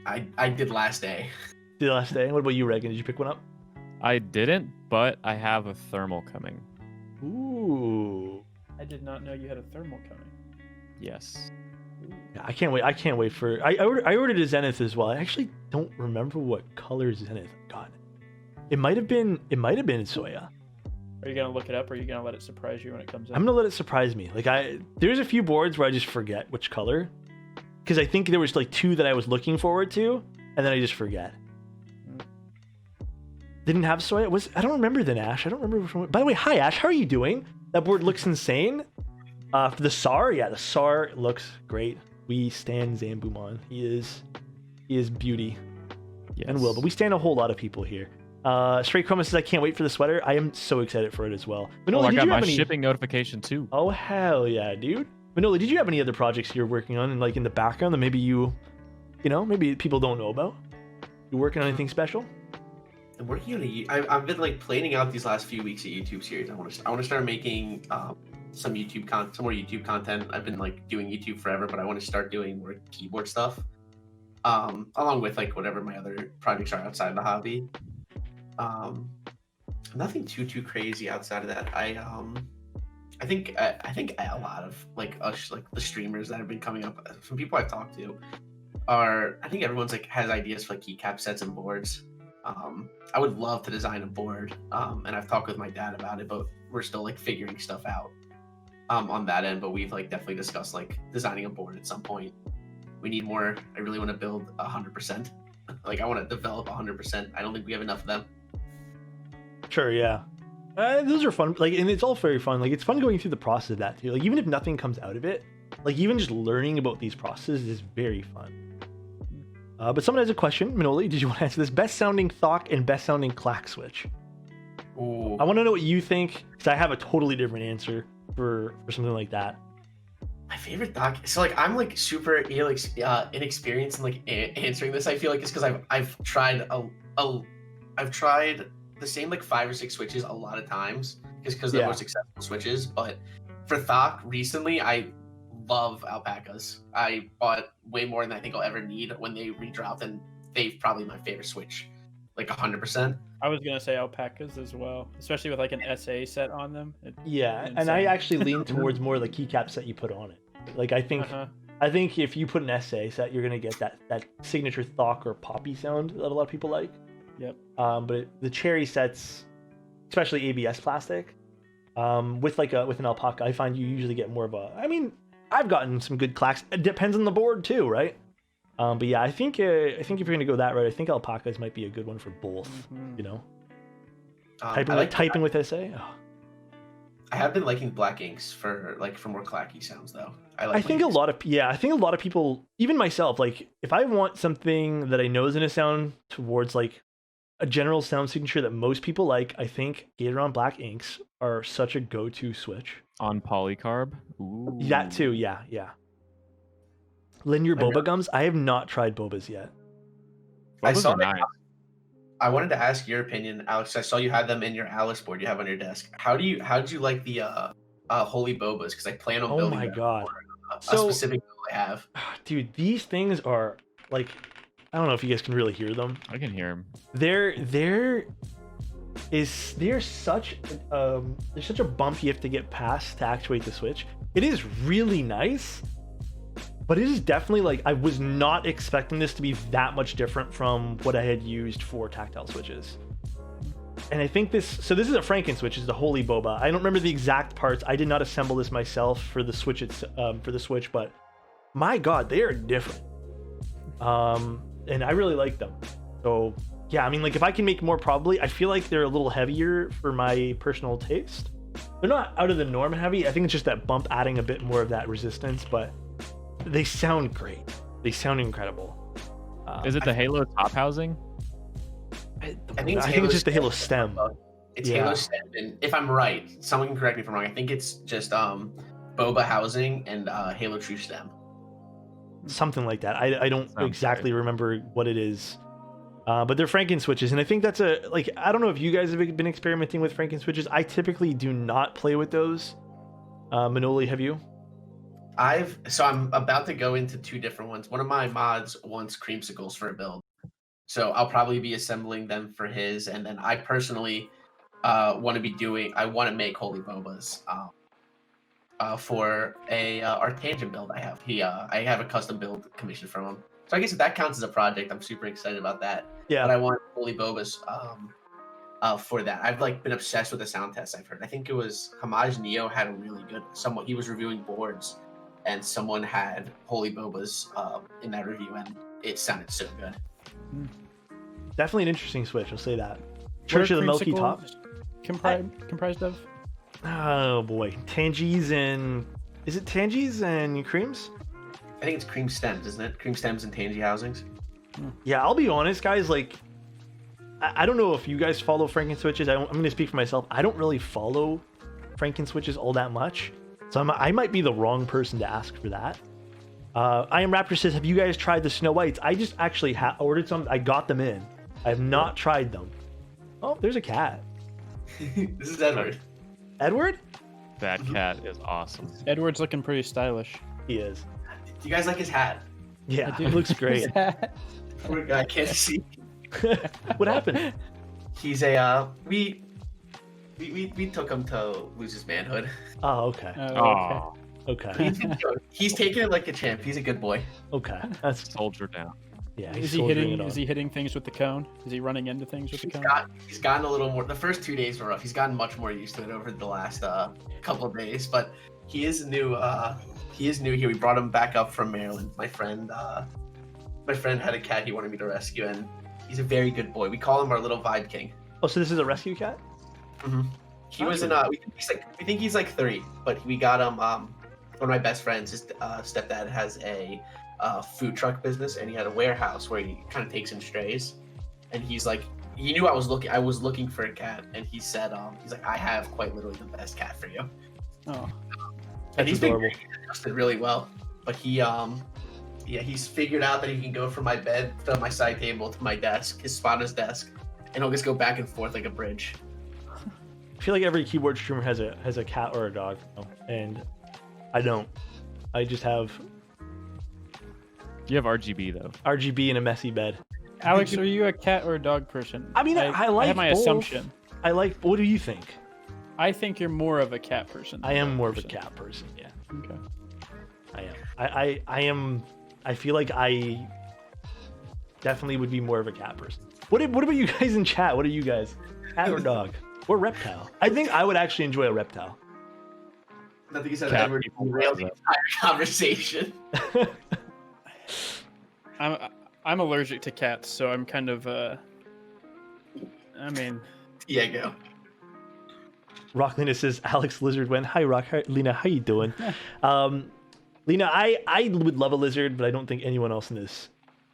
I did last day. The last day. What about you, Reagan? Did you pick one up? I didn't, but I have a thermal coming. Ooh. I did not know you had a thermal coming. Yes. Yeah, I can't wait. I can't wait for. I ordered a Zenith as well. I actually don't remember what color Zenith I got. It might have been Soya. Are you gonna look it up, or are you gonna let it surprise you when it comes out? I'm gonna let it surprise me. Like there's a few boards where I just forget which color, because I think there was like two that I was looking forward to, and then I just forget. didn't have soy. I don't remember then, Ash. I don't remember which one. By the way, hi Ash, how are you doing? That board looks insane. For the SAR, yeah, the SAR looks great. We stand Zambumon. He is beauty. Yes. And will, but we stand a whole lot of people here. Stray Chroma says, I can't wait for the sweater. I am so excited for it as well. Manoli, I got my shipping notification too. Oh, hell yeah, dude. Manoli, did you have any other projects you're working on like in the background that maybe maybe people don't know about? You working on anything special? I'm working on I've been like planning out these last few weeks a YouTube series. I want to start making some more YouTube content. I've been like doing YouTube forever, but I want to start doing more keyboard stuff. Along with like whatever my other projects are outside of the hobby. Nothing too crazy outside of that. I think a lot of like us, like the streamers that have been coming up, some people I've talked to I think everyone's like has ideas for like keycap sets and boards. I would love to design a board, and I've talked with my dad about it, but we're still like figuring stuff out on that end. But we've like definitely discussed like designing a board at some point. We need more. I really want to build 100%. Like I want to develop 100%. I don't think we have enough of them. Sure, yeah. Those are fun. Like, and it's all very fun. Like, it's fun going through the process of that too. Like, even if nothing comes out of it, like even just learning about these processes is very fun. But someone has a question. Manoli, did you want to answer this? Best sounding Thok and best sounding clack switch. Ooh. I want to know what you think, because I have a totally different answer for something like that. My favorite Thok. So like I'm like super inexperienced in like answering this. I feel like it's because I've tried I've tried the same like 5 or 6 switches a lot of times just because they're most successful switches. But for Thok recently, I love alpacas. I bought way more than I think I'll ever need when they redropped, and they've probably my favorite switch, like 100%. I was gonna say alpacas as well, especially with like an SA set on them. And I actually lean towards more the keycap set you put on it. Like I think if you put an SA set, you're gonna get that signature Thok or poppy sound that a lot of people like. Yep. But the cherry sets, especially ABS plastic, with an alpaca, I find you usually get more of a. I mean, I've gotten some good clacks. It depends on the board too, right? But yeah, I think if you're gonna go that route, I think alpacas might be a good one for both. Mm-hmm. You know, typing with SA. Oh. I have been liking black inks for more clacky sounds though. I think a lot of people, even myself, like if I want something that I know is gonna sound towards like a general sound signature that most people like, I think Gatoron black inks are such a go-to switch. On polycarb? Ooh. That too, yeah. Linear boba gums? I have not tried bobas yet. Bobas are nice. I wanted to ask your opinion, Alex. I saw you had them in your Alice board you have on your desk. How did you like the holy bobas? Because I plan on building a specific build I have. Dude, these things are like, I don't know if you guys can really hear them. I can hear them. There's such a bump you have to get past to actuate the switch. It is really nice, but it is definitely like I was not expecting this to be that much different from what I had used for tactile switches. And I think this is a Franken switch, is the holy boba. I don't remember the exact parts. I did not assemble this myself for the switch. But my God, they are different. And I really like them. So yeah, I mean, like if I can make more, probably. I feel like they're a little heavier for my personal taste. They're not out of the norm heavy. I think it's just that bump adding a bit more of that resistance, but they sound great. They sound incredible. Is it the Halo top housing? I think it's just the Halo stem. It's Halo stem, and if I'm right, someone can correct me if I'm wrong. I think it's just boba housing and Halo true stem. Something like that. I don't exactly remember what it is. But they're Franken switches, and I think that's I don't know if you guys have been experimenting with Franken switches. I typically do not play with those. Manoli, have you? I'm about to go into 2 different ones. One of my mods wants creamsicles for a build, so I'll probably be assembling them for his, and then I personally want to make holy bobas for a Arctangent build I have. I have a custom build commissioned from him. So I guess if that counts as a project, I'm super excited about that. Yeah. But I want holy bobas for that. I've been obsessed with the sound tests I've heard. I think it was Hamaj Neo had a really good he was reviewing boards, and someone had holy bobas in that review, and it sounded so good. Definitely an interesting switch, I'll say that. Church of the Milky Top. Comprised of? Oh boy, Tangies and is it Tangies and creams? I think it's cream stems, isn't it? Cream stems and tangy housings. Yeah, I'll be honest, guys. Like, I don't know if you guys follow Frankenswitches. I'm going to speak for myself. I don't really follow Frankenswitches all that much, so I might be the wrong person to ask for that. I Am Raptor says, have you guys tried the Snow Whites? I just actually ordered some. I got them in. I have not tried them. Oh, there's a cat. This is Edward. Edward? That cat is awesome. Edward's looking pretty stylish. He is. Do you guys like his hat? Yeah, it looks great. Poor guy can't see. What happened? He's a we took him to lose his manhood. Oh, okay. Oh, Okay. He's taking it like a champ. He's a good boy. Okay. That's soldier down. yeah. Is He's he soldiering hitting? it on. Is he hitting things with the cone? Is he running into things with the cone? He's gotten a little more. The first 2 days were rough. He's gotten much more used to it over the last couple of days. But he is new. He is new here. We brought him back up from Maryland. My friend had a cat he wanted me to rescue, and he's a very good boy. We call him our little vibe king. Oh, so this is a rescue cat? Mm-hmm. He was in. We think he's like 3, but we got him. One of my best friends, his stepdad has a food truck business, and he had a warehouse where he kind of takes in strays. And he's like, he knew I was looking for a cat, and he said, he's like, I have quite literally the best cat for you. Oh, And he's adorable. been adjusted really well. But he's figured out that he can go from my bed to my side table to my desk, his spotter's desk, and he'll just go back and forth like a bridge. I feel like every keyboard streamer has a cat or a dog, and I don't. I just have You have RGB though. RGB in a messy bed. Alex, are you a cat or a dog person? I mean, I like I have my both. assumption. I like. What do you think? I think you're more of a cat person. I am more of a person. cat person. Yeah, Okay. I am. I am. I feel like I definitely would be more of a cat person. What about you guys in chat? What are you guys? Cat or dog? Or reptile? I think I would actually enjoy a reptile. I think he said Cat Edward people derailed the love entire conversation. I'm allergic to cats, so I'm kind of I mean, Yeah, go. Rocklina says Alex Lizard went. Hi Rock, hi, Lena, how you doing? Lena, I would love a lizard, but I don't think anyone else in this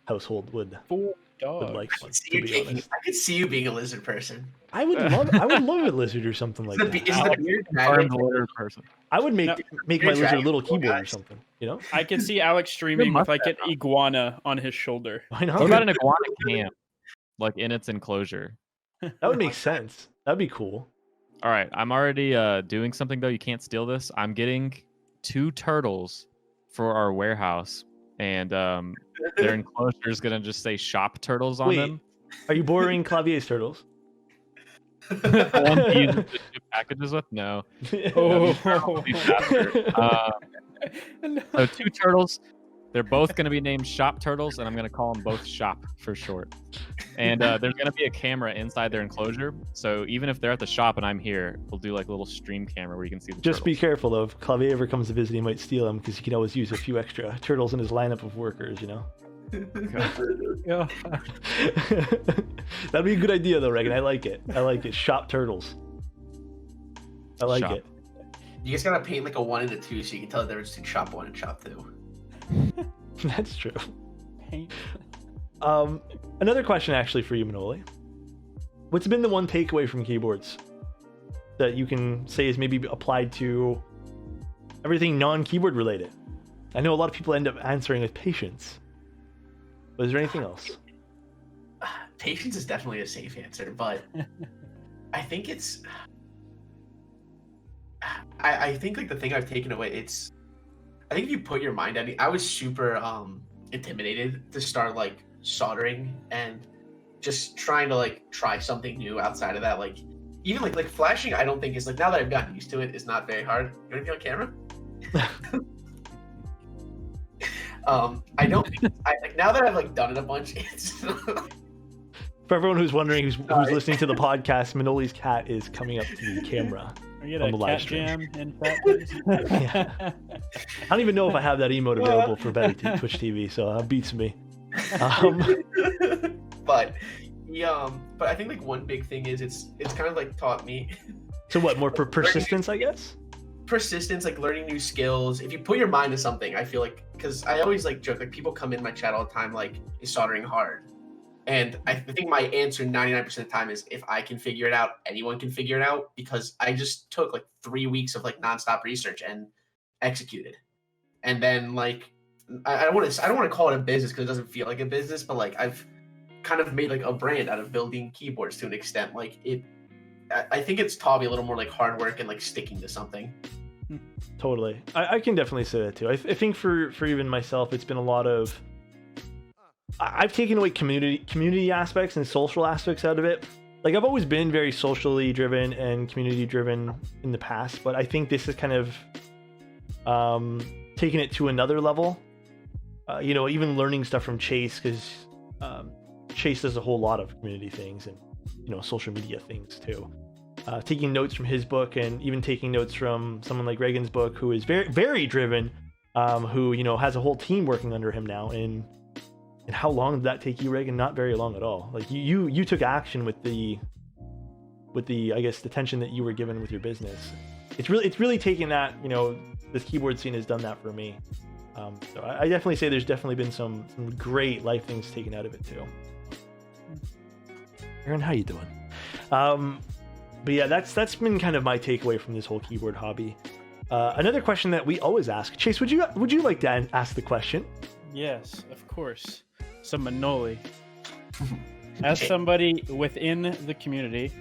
household would dogs. like I one, could see to you be taking. honest. I could see you being a lizard person. I would love a lizard or something like Is that. the beard I'm dragon? the lizard person. I would make my You're lizard a dragging little people, keyboard or guys. something, you know? I can see Alex streaming Good with like an iguana on his shoulder. Why not? What about an iguana camp, like in its enclosure? That would make sense. That'd be cool. All right, I'm already doing something though. You can't steal this. I'm getting 2 turtles for our warehouse, and their enclosure is gonna just say "shop turtles" on Wait. them. Are you borrowing Clavier's turtles? One to use to ship packages with? No. Oh. So 2 turtles. They're both going to be named Shop Turtles, and I'm going to call them both Shop for short. And there's going to be a camera inside their enclosure, so even if they're at the shop and I'm here, we'll do like a little stream camera where you can see the Just be turtles. careful though. If Clavier ever comes to visit, he might steal them because he can always use a few extra turtles in his lineup of workers, you know? Yeah. That'd be a good idea though, Reagan. I like it. Shop turtles. I like Shop. it. You just gotta paint like a 1 and a 2 so you can tell the difference between shop 1 and shop 2. That's true. Another question actually for you, Manoli. What's been the one takeaway from keyboards that you can say is maybe applied to everything non-keyboard related? I know a lot of people end up answering with patience. But is there anything else? Patience is definitely a safe answer, but I think it's. I think like the thing I've taken away, it's. I think if you put your mind at it, I was super intimidated to start like soldering and just trying to like try something new outside of that. Like even like flashing, I don't think is like, now that I've gotten used to it, is not very hard. You want to be on camera? I don't think like now that I've like done it a bunch, it's For everyone who's wondering, who's listening to the podcast, Manoli's cat is coming up to the camera. We get On a the live cat stream. jam in chat, please. Yeah. I don't even know if I have that emote available for Betty Twitch TV, so that beats me. but Yeah, but I think like one big thing is it's kind of like taught me So what, more persistence, I guess? persistence, like learning new skills. If you put your mind to something, I feel like, because I always like joke, like people come in my chat all the time like, is soldering hard? And I think my answer 99% of the time is, if I can figure it out, anyone can figure it out, because I just took like 3 weeks of like nonstop research and executed. And then like I don't want to call it a business because it doesn't feel like a business, but like I've kind of made like a brand out of building keyboards to an extent. Like I think it's taught me a little more like hard work and like sticking to something. Totally. I can definitely say that too. I think for even myself, it's been a lot of, I've taken away community aspects and social aspects out of it. Like I've always been very socially driven and community driven in the past, but I think this is kind of taking it to another level. You know, even learning stuff from Chase, because Chase does a whole lot of community things and, you know, social media things too. Taking notes from his book, and even taking notes from someone like Reagan's book, who is very, very driven, who, you know, has a whole team working under him now. And how long did that take you, Reagan? Not very long at all. Like you took action with the I guess the tension that you were given with your business. It's really taking that, you know, this keyboard scene has done that for me. So I definitely say there's definitely been some great life things taken out of it too. Aaron, how you doing? But yeah, that's been kind of my takeaway from this whole keyboard hobby. Another question that we always ask, Chase, would you like to ask the question? Yes, of course. So Manoli, as somebody within the community,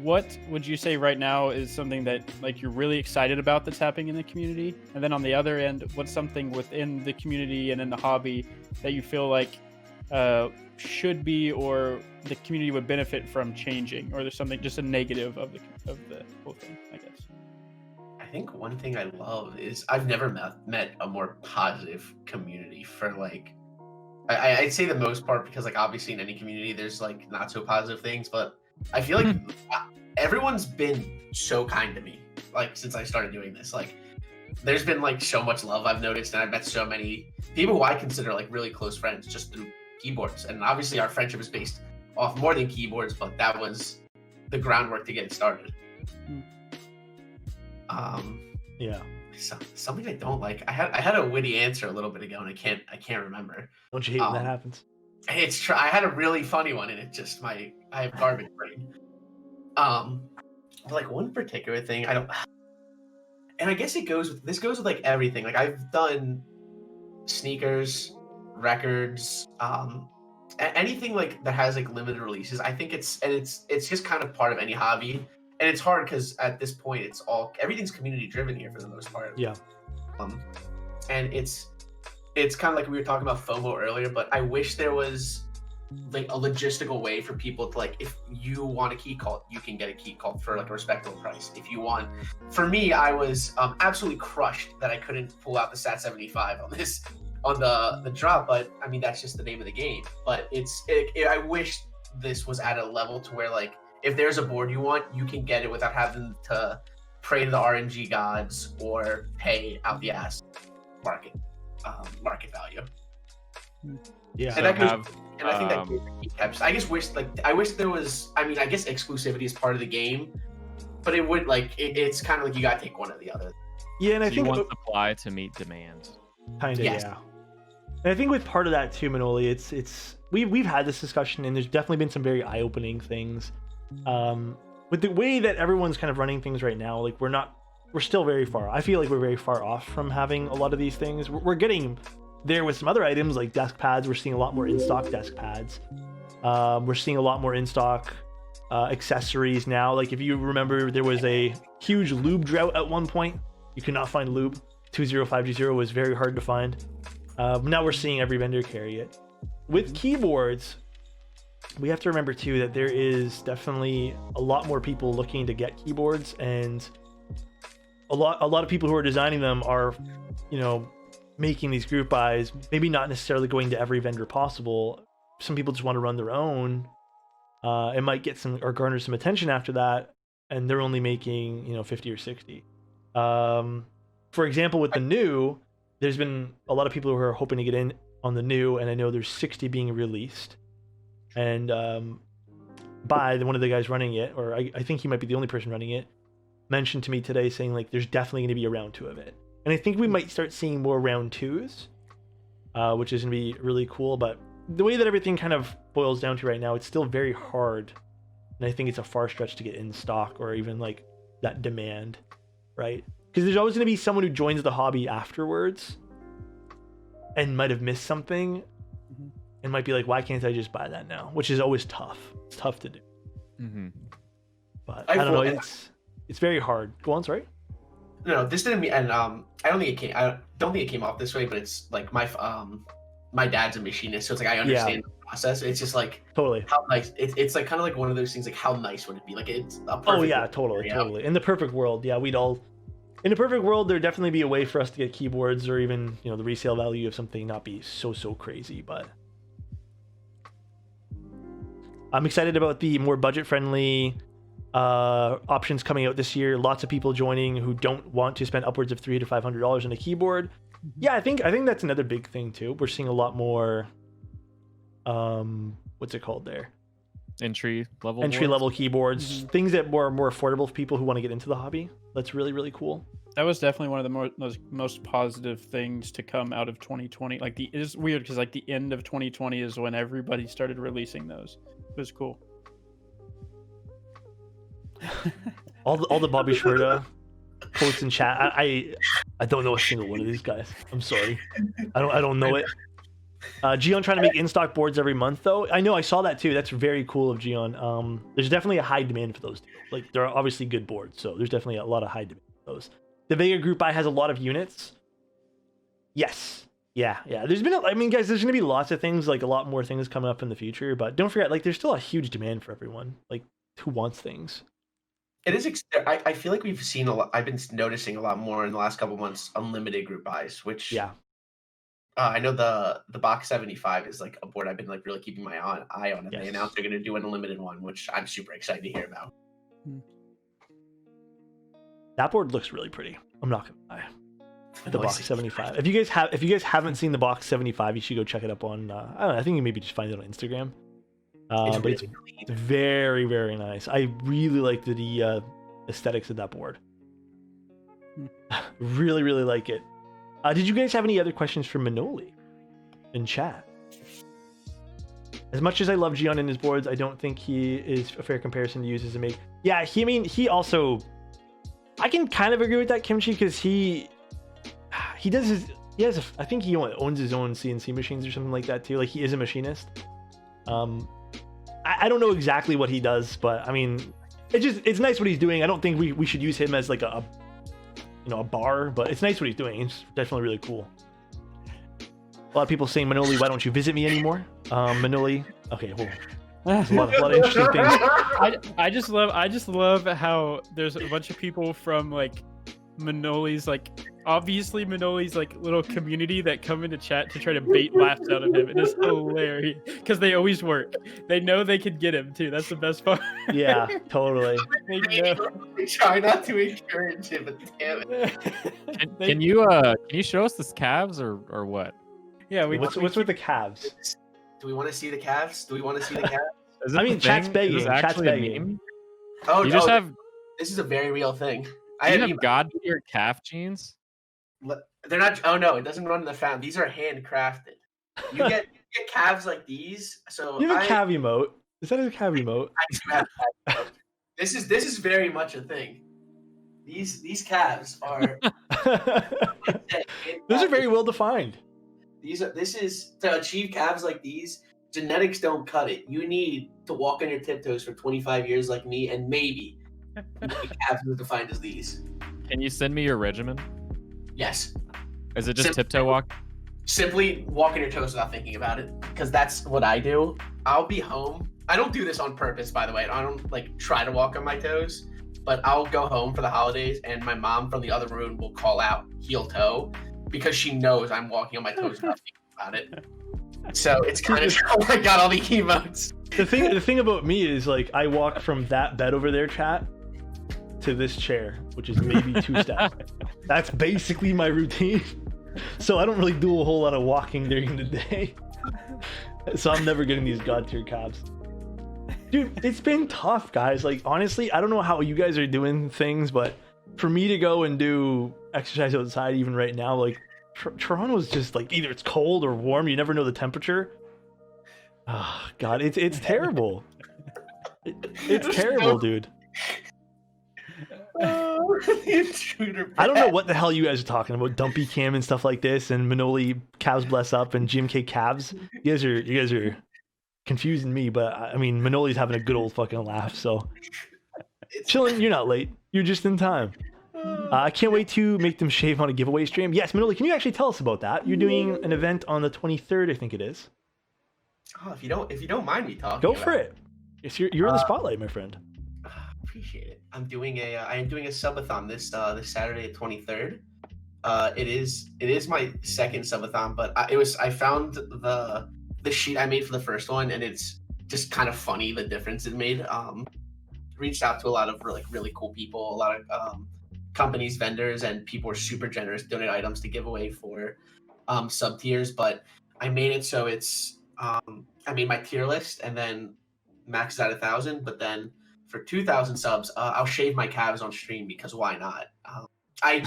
what would you say right now is something that like you're really excited about that's happening in the community? And then on the other end, what's something within the community and in the hobby that you feel like should be, or the community would benefit from changing, or there's something just a negative of the whole thing, I guess? I think one thing I love is I've never met a more positive community for like, I'd say the most part, because like obviously in any community there's like not so positive things, but I feel like everyone's been so kind to me like since I started doing this. Like there's been like so much love I've noticed, and I've met so many people who I consider like really close friends just through keyboards. And obviously our friendship is based off more than keyboards, but that was the groundwork to get it started. Yeah. Something I don't like. I had a witty answer a little bit ago, and I can't remember. Don't you hate when that happens? I had a really funny one, and it's just I have garbage brain. Like one particular thing I don't, and I guess this goes with like everything. Like I've done sneakers, records, anything like that has like limited releases. I think it's just kind of part of any hobby. And it's hard because at this point everything's community driven here for the most part. Yeah. And it's kind of like we were talking about FOMO earlier, but I wish there was like a logistical way for people to like, if you want a key cult, you can get a key cult for like a respectable price. If you want, for me, I was absolutely crushed that I couldn't pull out the SAT 75 on the drop, but I mean that's just the name of the game. But I wish this was at a level to where like, if there's a board you want, you can get it without having to pray to the RNG gods or pay out the ass market value. Yeah. And I think that keeps. I wish there was. I mean, I guess exclusivity is part of the game, but it would like it's kind of like you gotta take one or the other. Yeah, and I think you want supply to meet demand. Kind of, Yes. yeah. And I think with part of that too, Manoli, it's we've had this discussion, and there's definitely been some very eye-opening things. With the way that everyone's kind of running things right now, like we're still very far. I feel like we're very far off from having a lot of these things. We're getting there with some other items like desk pads. We're seeing a lot more in-stock desk pads. We're seeing a lot more in-stock accessories now. Like if you remember, there was a huge lube drought at one point. You could not find lube. 20520 was very hard to find. Now we're seeing every vendor carry it. With keyboards, we have to remember too that there is definitely a lot more people looking to get keyboards, and a lot of people who are designing them are, you know, making these group buys, maybe not necessarily going to every vendor possible. Some people just want to run their own. It might get some or garner some attention after that, and they're only making, you know, 50 or 60. For example, with the new, there's been a lot of people who are hoping to get in on the new, and I know there's 60 being released. and by one of the guys running it, or I think he might be the only person running it, mentioned to me today saying like there's definitely going to be a round 2 of it, and I think we might start seeing more round 2s, which is going to be really cool. But the way that everything kind of boils down to right now, it's still very hard, and I think it's a far stretch to get in stock or even like that demand, right? Because there's always going to be someone who joins the hobby afterwards and might have missed something and might be like, why can't I just buy that now? Which is always tough. It's tough to do. But I don't know. It's very hard. Go on, sorry. No, this didn't mean, and I don't think it came off this way, but it's like my dad's a machinist, so it's like I understand the process. It's just like totally how nice. It's like kind of like one of those things. Like how nice would it be? Like it's a perfect. Oh yeah, totally. In the perfect world, yeah, in a perfect world, there'd definitely be a way for us to get keyboards, or even the resale value of something not be so crazy. But I'm excited about the more budget-friendly options coming out this year. Lots of people joining who don't want to spend upwards of $300 to $500 on a keyboard. Yeah, I think that's another big thing too. We're seeing a lot more, what's it called there? Entry level keyboards, things that were more affordable for people who want to get into the hobby. That's really, really cool. That was definitely one of the most positive things to come out of 2020. Like it is weird because like the end of 2020 is when everybody started releasing those. It was cool. all the Bobby Schwerda posts in chat. I don't know a single one of these guys. I'm sorry. I don't know it. Gion trying to make in-stock boards every month though. I know, I saw that too. That's very cool of Gion. There's definitely a high demand for those too. Like they're obviously good boards, so there's definitely a lot of high demand for those. The Vega Group I has a lot of units. Yes. Yeah. There's guys, there's gonna be lots of things, like a lot more things coming up in the future, but don't forget, like there's still a huge demand for everyone. Like who wants things? It is. I feel like we've seen a lot. I've been noticing a lot more in the last couple months. Unlimited group buys, which I know the box 75 is like a board I've been like really keeping my eye on, and they announced they're going to do an unlimited one, which I'm super excited to hear about. That board looks really pretty. I'm not gonna lie. The box 75. If you guys haven't seen the box 75, you should go check it up on. I don't know. I think you maybe just find it on Instagram. But it's very, very nice. I really like the aesthetics of that board. Really, really like it. Did you guys have any other questions for Manoli in chat? As much as I love Gion and his boards, I don't think he is a fair comparison to use as a make. Yeah, he also. I can kind of agree with that, Kimchi, because he I think he owns his own CNC machines or something like that too. Like he is a machinist. I don't know exactly what he does, but I mean, it's nice what he's doing. I don't think we should use him as like a bar, but it's nice what he's doing. It's definitely really cool. A lot of people saying, Manoli, why don't you visit me anymore? Manoli, okay, well, there's a lot of interesting things. I just love how there's a bunch of people from like Manoli's like little community that come into chat to try to bait laughs out of him. It is hilarious because they always work. They know they could get him too. That's the best part. Yeah, totally. They try not to encourage him, but damn it. Can you show us this calves or what? Yeah, what's with the calves? Do we want to see the calves? I mean, chat's begging. Chat's begging. Oh, you just have. This is a very real thing. I have God-tier calf jeans. They're not. Oh no, it doesn't run in the fountain. These are handcrafted. You get calves like these. So you have a calf emote. Is that a calf emote? I do have a calf emote. This is very much a thing. These calves are. Those are very well defined. This is to achieve calves like these. Genetics don't cut it. You need to walk on your tiptoes for 25 years like me, and maybe calves as defined as these. Can you send me your regimen? Yes. Is it just tiptoe walk? Simply walk on your toes without thinking about it, because that's what I do. I'll be home. I don't do this on purpose, by the way. I don't like try to walk on my toes, but I'll go home for the holidays, and my mom from the other room will call out heel toe because she knows I'm walking on my toes without thinking about it. So it's kind of oh my god, all the emotes. The thing about me is like I walk from that bed over there, chat, to this chair, which is maybe 2 steps. That's basically my routine. So I don't really do a whole lot of walking during the day. So I'm never getting these god tier calves. Dude, it's been tough, guys. Like, honestly, I don't know how you guys are doing things, but for me to go and do exercise outside even right now, like, Toronto's just like, either it's cold or warm. You never know the temperature. Oh, God, it's terrible. It's terrible, dude. I don't know what the hell you guys are talking about, Dumpy Cam and stuff like this, and Manoli Calves Bless Up and GMK Calves. You guys are confusing me, but I mean, Manoli's having a good old fucking laugh. So chilling, you're not late. You're just in time. I can't wait to make them shave on a giveaway stream. Yes, Manoli, can you actually tell us about that? You're doing an event on the 23rd, I think it is. Oh, if you don't mind me talking, go for it. Yes, you're in the spotlight, my friend. Appreciate it. I am doing a subathon this Saturday, 23rd. It is my second subathon, but I found the sheet I made for the first one, and it's just kind of funny the difference it made. Reached out to a lot of really cool people, a lot of companies, vendors, and people were super generous, donate items to give away for sub tiers. But I made it so it's I made my tier list and then maxed out 1,000, but then for 2,000 subs, I'll shave my calves on stream because why not? I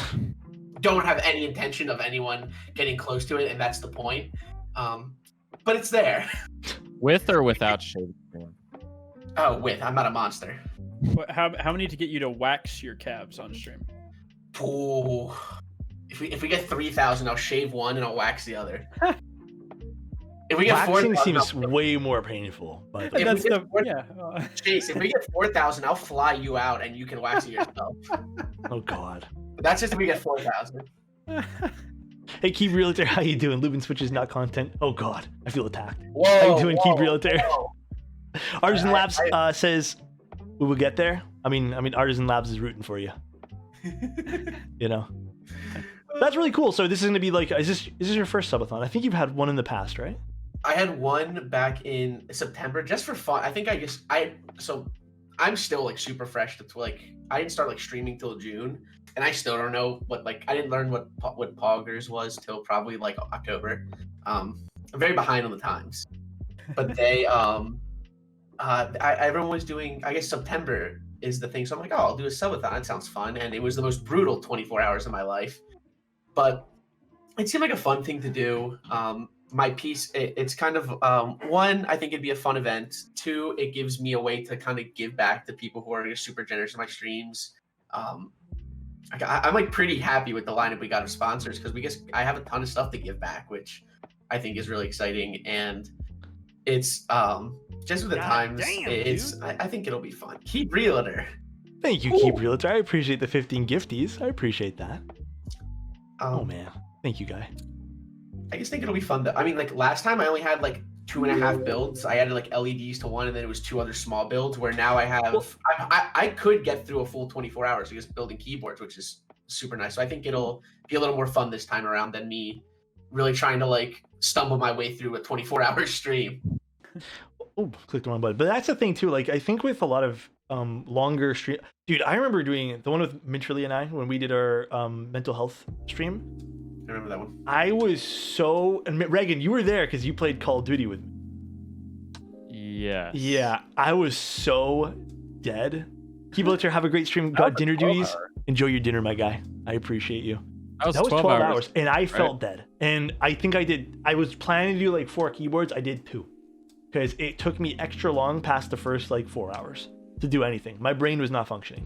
don't have any intention of anyone getting close to it, and that's the point. But it's there. With or without shaving? Oh, with. I'm not a monster. How many to get you to wax your calves on stream? Ooh. If we get 3,000, I'll shave one and I'll wax the other. If we get waxing seems way more painful. But Chase, if we get 4,000, I'll fly you out and you can wax it yourself. Oh God. But that's just if we get 4,000. Hey, Keep Realtor, how you doing? Lubin Switches, not content. Oh God, I feel attacked. Whoa, how you doing, Keep Realtor? Whoa. Artisan Labs says we will get there. I mean, Artisan Labs is rooting for you. You know, that's really cool. So this is going to be like, is this your first subathon? I think you've had one in the past, right? I had one back in September just for fun. I think I'm still like super fresh. It's like I didn't start like streaming till June, and I still don't know I didn't learn what Poggers was till probably like October. I'm very behind on the times, but they everyone was doing, I guess September is the thing. So I'm like, oh, I'll do a subathon. That sounds fun. And it was the most brutal 24 hours of my life, but it seemed like a fun thing to do. My piece, it's kind of, one, I think it'd be a fun event. Two, it gives me a way to kind of give back to people who are super generous in my streams. I'm like pretty happy with the lineup we got of sponsors because I have a ton of stuff to give back, which I think is really exciting. And it's just with the times, I think it'll be fun. Keep Realtor. Thank you, Keep Realtor. I appreciate the 15 gifties. I appreciate that. Oh man, thank you, guy. I just think it'll be fun. I mean, like last time I only had like 2.5 builds. I added like LEDs to one, and then it was 2 other small builds. Where now I have, I could get through a full 24 hours just building keyboards, which is super nice. So I think it'll be a little more fun this time around than me really trying to like stumble my way through a 24-hour stream. Oh, clicked the wrong button. But that's the thing too. Like I think with a lot of longer stream, dude, I remember doing the one with Mintrelli and I when we did our mental health stream. I remember that one. I was so, and Reagan, you were there because you played Call of Duty with me. Yes. Yeah, I was so dead. Keep Realtor, have a great stream. Got dinner duties. Enjoy your dinner, my guy. I appreciate you. That was 12 hours. And I felt dead. And I think I was planning to do like 4 keyboards. I did 2 because it took me extra long past the first like 4 hours to do anything. My brain was not functioning.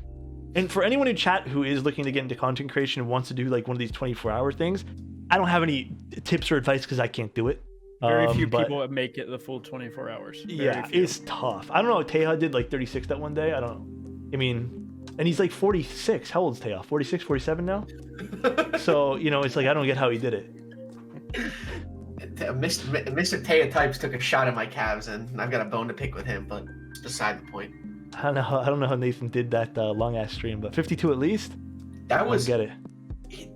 And for anyone in chat who is looking to get into content creation and wants to do like one of these 24-hour things, I don't have any tips or advice because I can't do it. Very few people make it the full 24 hours. Very few. It's tough. I don't know. Teja did like 36 that one day. I don't know. I mean, and he's like 46. How old is Teja? 46, 47 now? So, you know, it's like, I don't get how he did it. Mr. Teja Types took a shot at my calves, and I've got a bone to pick with him, but it's beside the point. I don't know how Nathan did that long ass stream, but 52 at least. That was, get it.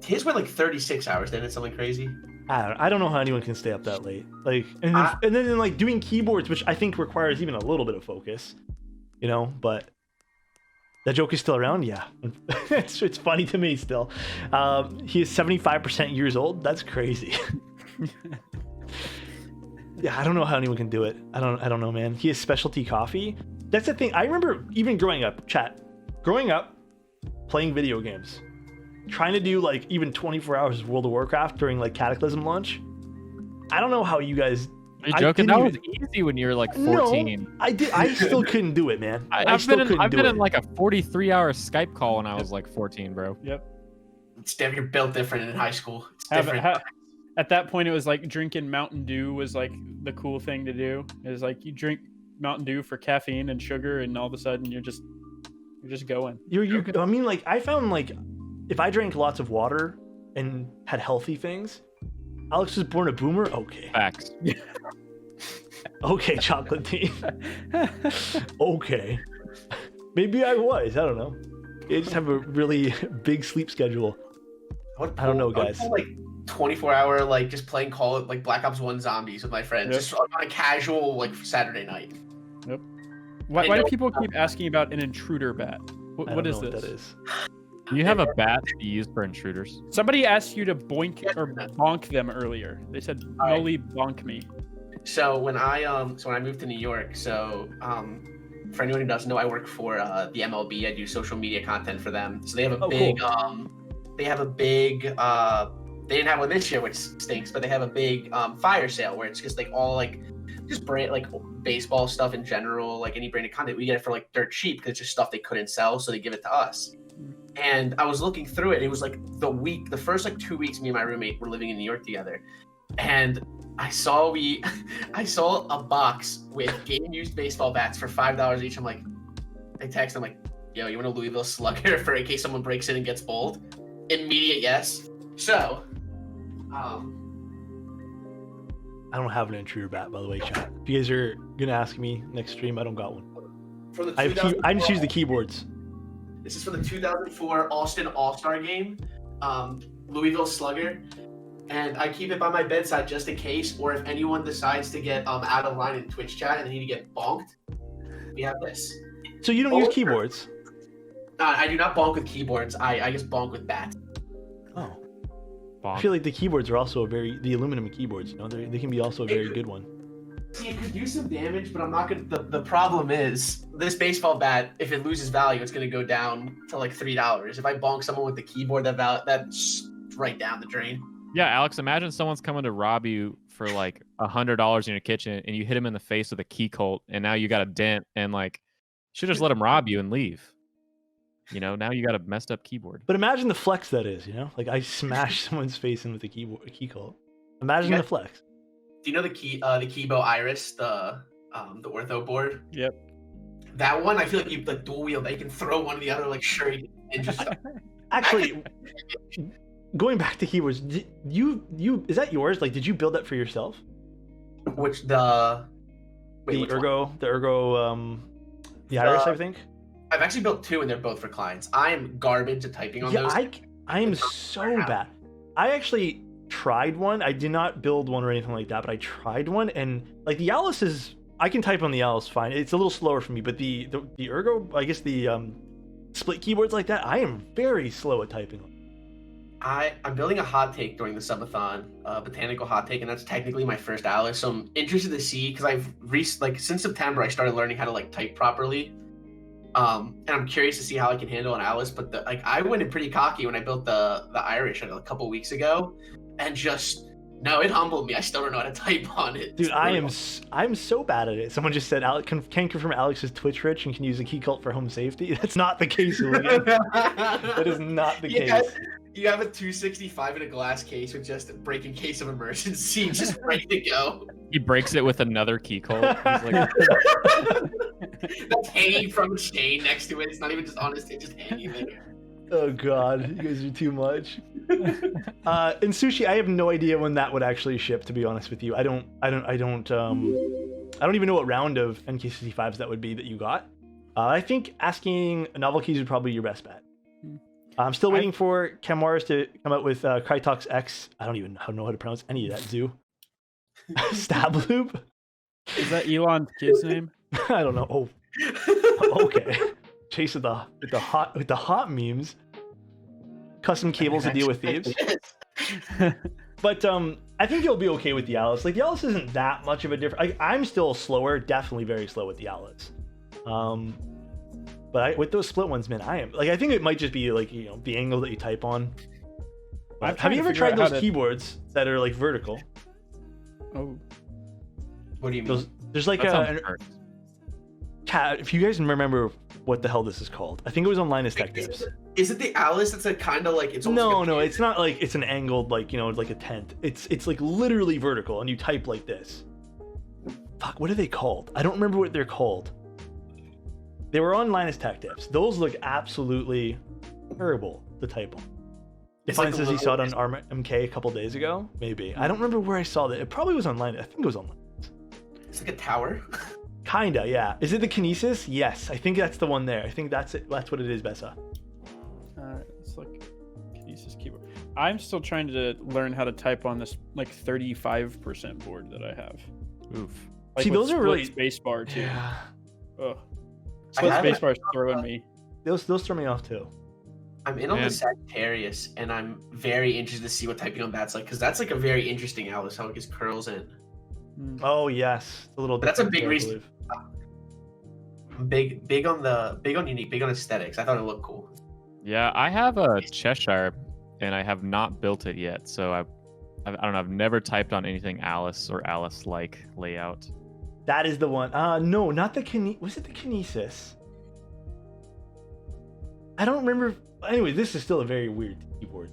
His went like 36 hours. Didn't it? Something crazy. I don't know how anyone can stay up that late. Like, and then like doing keyboards, which I think requires even a little bit of focus, you know. But that joke is still around. Yeah, it's funny to me still. He is 75% years old. That's crazy. Yeah, I don't know how anyone can do it. I don't know, man. He has specialty coffee. That's the thing. I remember even growing up, playing video games, trying to do like even 24 hours of World of Warcraft during like Cataclysm launch. I don't know how you guys. Are you joking? That was easy when you were like 14. No, I still couldn't do it, man. I've been in like a 43-hour Skype call when I was like 14, bro. Yep. You're built different in high school. It's different. At that point, it was like drinking Mountain Dew was like the cool thing to do. It was like you drink Mountain Dew for caffeine and sugar, and all of a sudden you're just going. I mean, like I found like if I drank lots of water and had healthy things, Alex was born a boomer. Okay. Facts. Okay, chocolate tea. Okay. Maybe I was. I don't know. I just have a really big sleep schedule. I don't know, guys. Like 24-hour, like just playing like Black Ops 1 Zombies with my friends, Yep. just on a casual like Saturday night. Yep. Why do people keep asking about an intruder bat? What is this? What that is. Do you have a bat to be used for intruders? Somebody asked you to boink or bonk them earlier. They said, "Manoli, bonk me." So when I moved to New York, for anyone who doesn't know, I work for the MLB. I do social media content for them. So they have a big cool. They didn't have one this year, which stinks, but they have a big fire sale where it's just like all like just brand like baseball stuff in general, like any branded content. We get it for like dirt cheap because it's just stuff they couldn't sell, so they give it to us. And I was looking through it. It was like the first like 2 weeks me and my roommate were living in New York together, and I saw a box with game used baseball bats for $5 each. I text him like, yo, you want a Louisville Slugger for in case someone breaks in and gets bowled? Immediate yes. So, I don't have an intruder bat, by the way, chat. If you guys are gonna ask me next stream, I don't got one. I just use the keyboards. This is for the 2004 Austin All-Star game, Louisville Slugger, and I keep it by my bedside just in case, or if anyone decides to get out of line in Twitch chat and they need to get bonked, we have this. So you don't use keyboards? I do not bonk with keyboards. I just bonk with bats. Oh. Bonk. I feel like the keyboards are also the aluminum keyboards, you know, they can be also a very good one. See, it could do some damage, but I'm not gonna. The problem is this baseball bat. If it loses value, it's gonna go down to like $3. If I bonk someone with the keyboard, that's right down the drain. Yeah, Alex, imagine someone's coming to rob you for like $100 in your kitchen, and you hit him in the face with a key colt, and now you got a dent, and like, should just let him rob you and leave. You know, now you got a messed up keyboard. But imagine the flex that is, you know, like I smashed someone's face in with a key colt. Imagine the flex. Do you know the Keebo Iris, the ortho board? Yep. That one, I feel like you like dual wield. They can throw one to the other like shuriken and just. Actually, going back to keyboards, you is that yours? Like, did you build that for yourself? Which the Ergo, the Iris, I think. I've actually built two, and they're both for clients. I am garbage at typing on those. I am so bad. I actually tried one. I did not build one or anything like that, but I tried one, and like the Alice is, I can type on the Alice fine. It's a little slower for me, but the Ergo, I guess the split keyboards like that, I am very slow at typing. I'm building a hot take during the subathon, botanical hot take, and that's technically my first Alice. So I'm interested to see because since September I started learning how to like type properly. And I'm curious to see how I can handle an Alice, but I went in pretty cocky when I built the Irish a couple weeks ago, and it humbled me. I still don't know how to type on it. Dude, I'm so bad at it. Someone just said Alex can confirm Alex is Twitch rich and can use a key cult for home safety. That's not the case, Hooligan. That is not the case. You have a 265 in a glass case with just a break in case of emergency, just ready to go. He breaks it with another key colt. He's like, that's hanging from a chain next to it. It's not even just on his, it's just hanging there. Oh god, you guys are too much. And Sushi, I have no idea when that would actually ship, to be honest with you. I don't even know what round of NK65s that would be that you got. I think asking Novel Keys would probably be your best bet. I'm still waiting for Camwars to come out with Krytox X. I don't even know how to pronounce any of that. Zoo. Stab Loop. Is that Elon's kid's name? I don't know. Oh, okay. Chase with the hot memes. Custom cables to deal with thieves. But I think you'll be okay with the Alice. Like the Alice isn't that much of a difference. I'm still slower, definitely very slow with the Alice. But with those split ones, man, I am like I think it might just be like the angle that you type on. Have you ever tried those keyboards that are like vertical? Oh, What do you mean? There's like if you guys remember what the hell this is called, I think it was on Linus Tech Tips. Is it the Alice that's a kind of like it's almost No, like no, it's not like it's an angled like like a tent. It's like literally vertical, and you type like this. Fuck, what are they called? I don't remember what they're called. They were on Linus Tech Tips. Those look absolutely terrible to type on. Define says he saw it on RMK a couple days ago. Maybe. I don't remember where I saw that. It probably was on Linus. I think it was on Linus. It's like a tower. Kinda, yeah. Is it the Kinesis? Yes, I think that's the one there. I think that's it. That's what it is, Bessa. Alright, it's like Kinesis keyboard. I'm still trying to learn how to type on this like 35% board that I have. Oof. Like See, those are really spacebar too. Yeah. Ugh. Split spacebar is throwing me. Those throw me off too. I'm in on the Sagittarius, and I'm very interested to see what typing on that's like, because that's like a very interesting Alice, how it gets curls in. Oh yes, a little. But that's a big I reason. Big on unique, big on aesthetics. I thought it looked cool. Yeah, I have a Cheshire, and I have not built it yet. So I don't know. I've never typed on anything Alice or Alice-like layout. That is the one. No, not the was it the Kinesis? I don't remember. Anyway, this is still a very weird keyboard.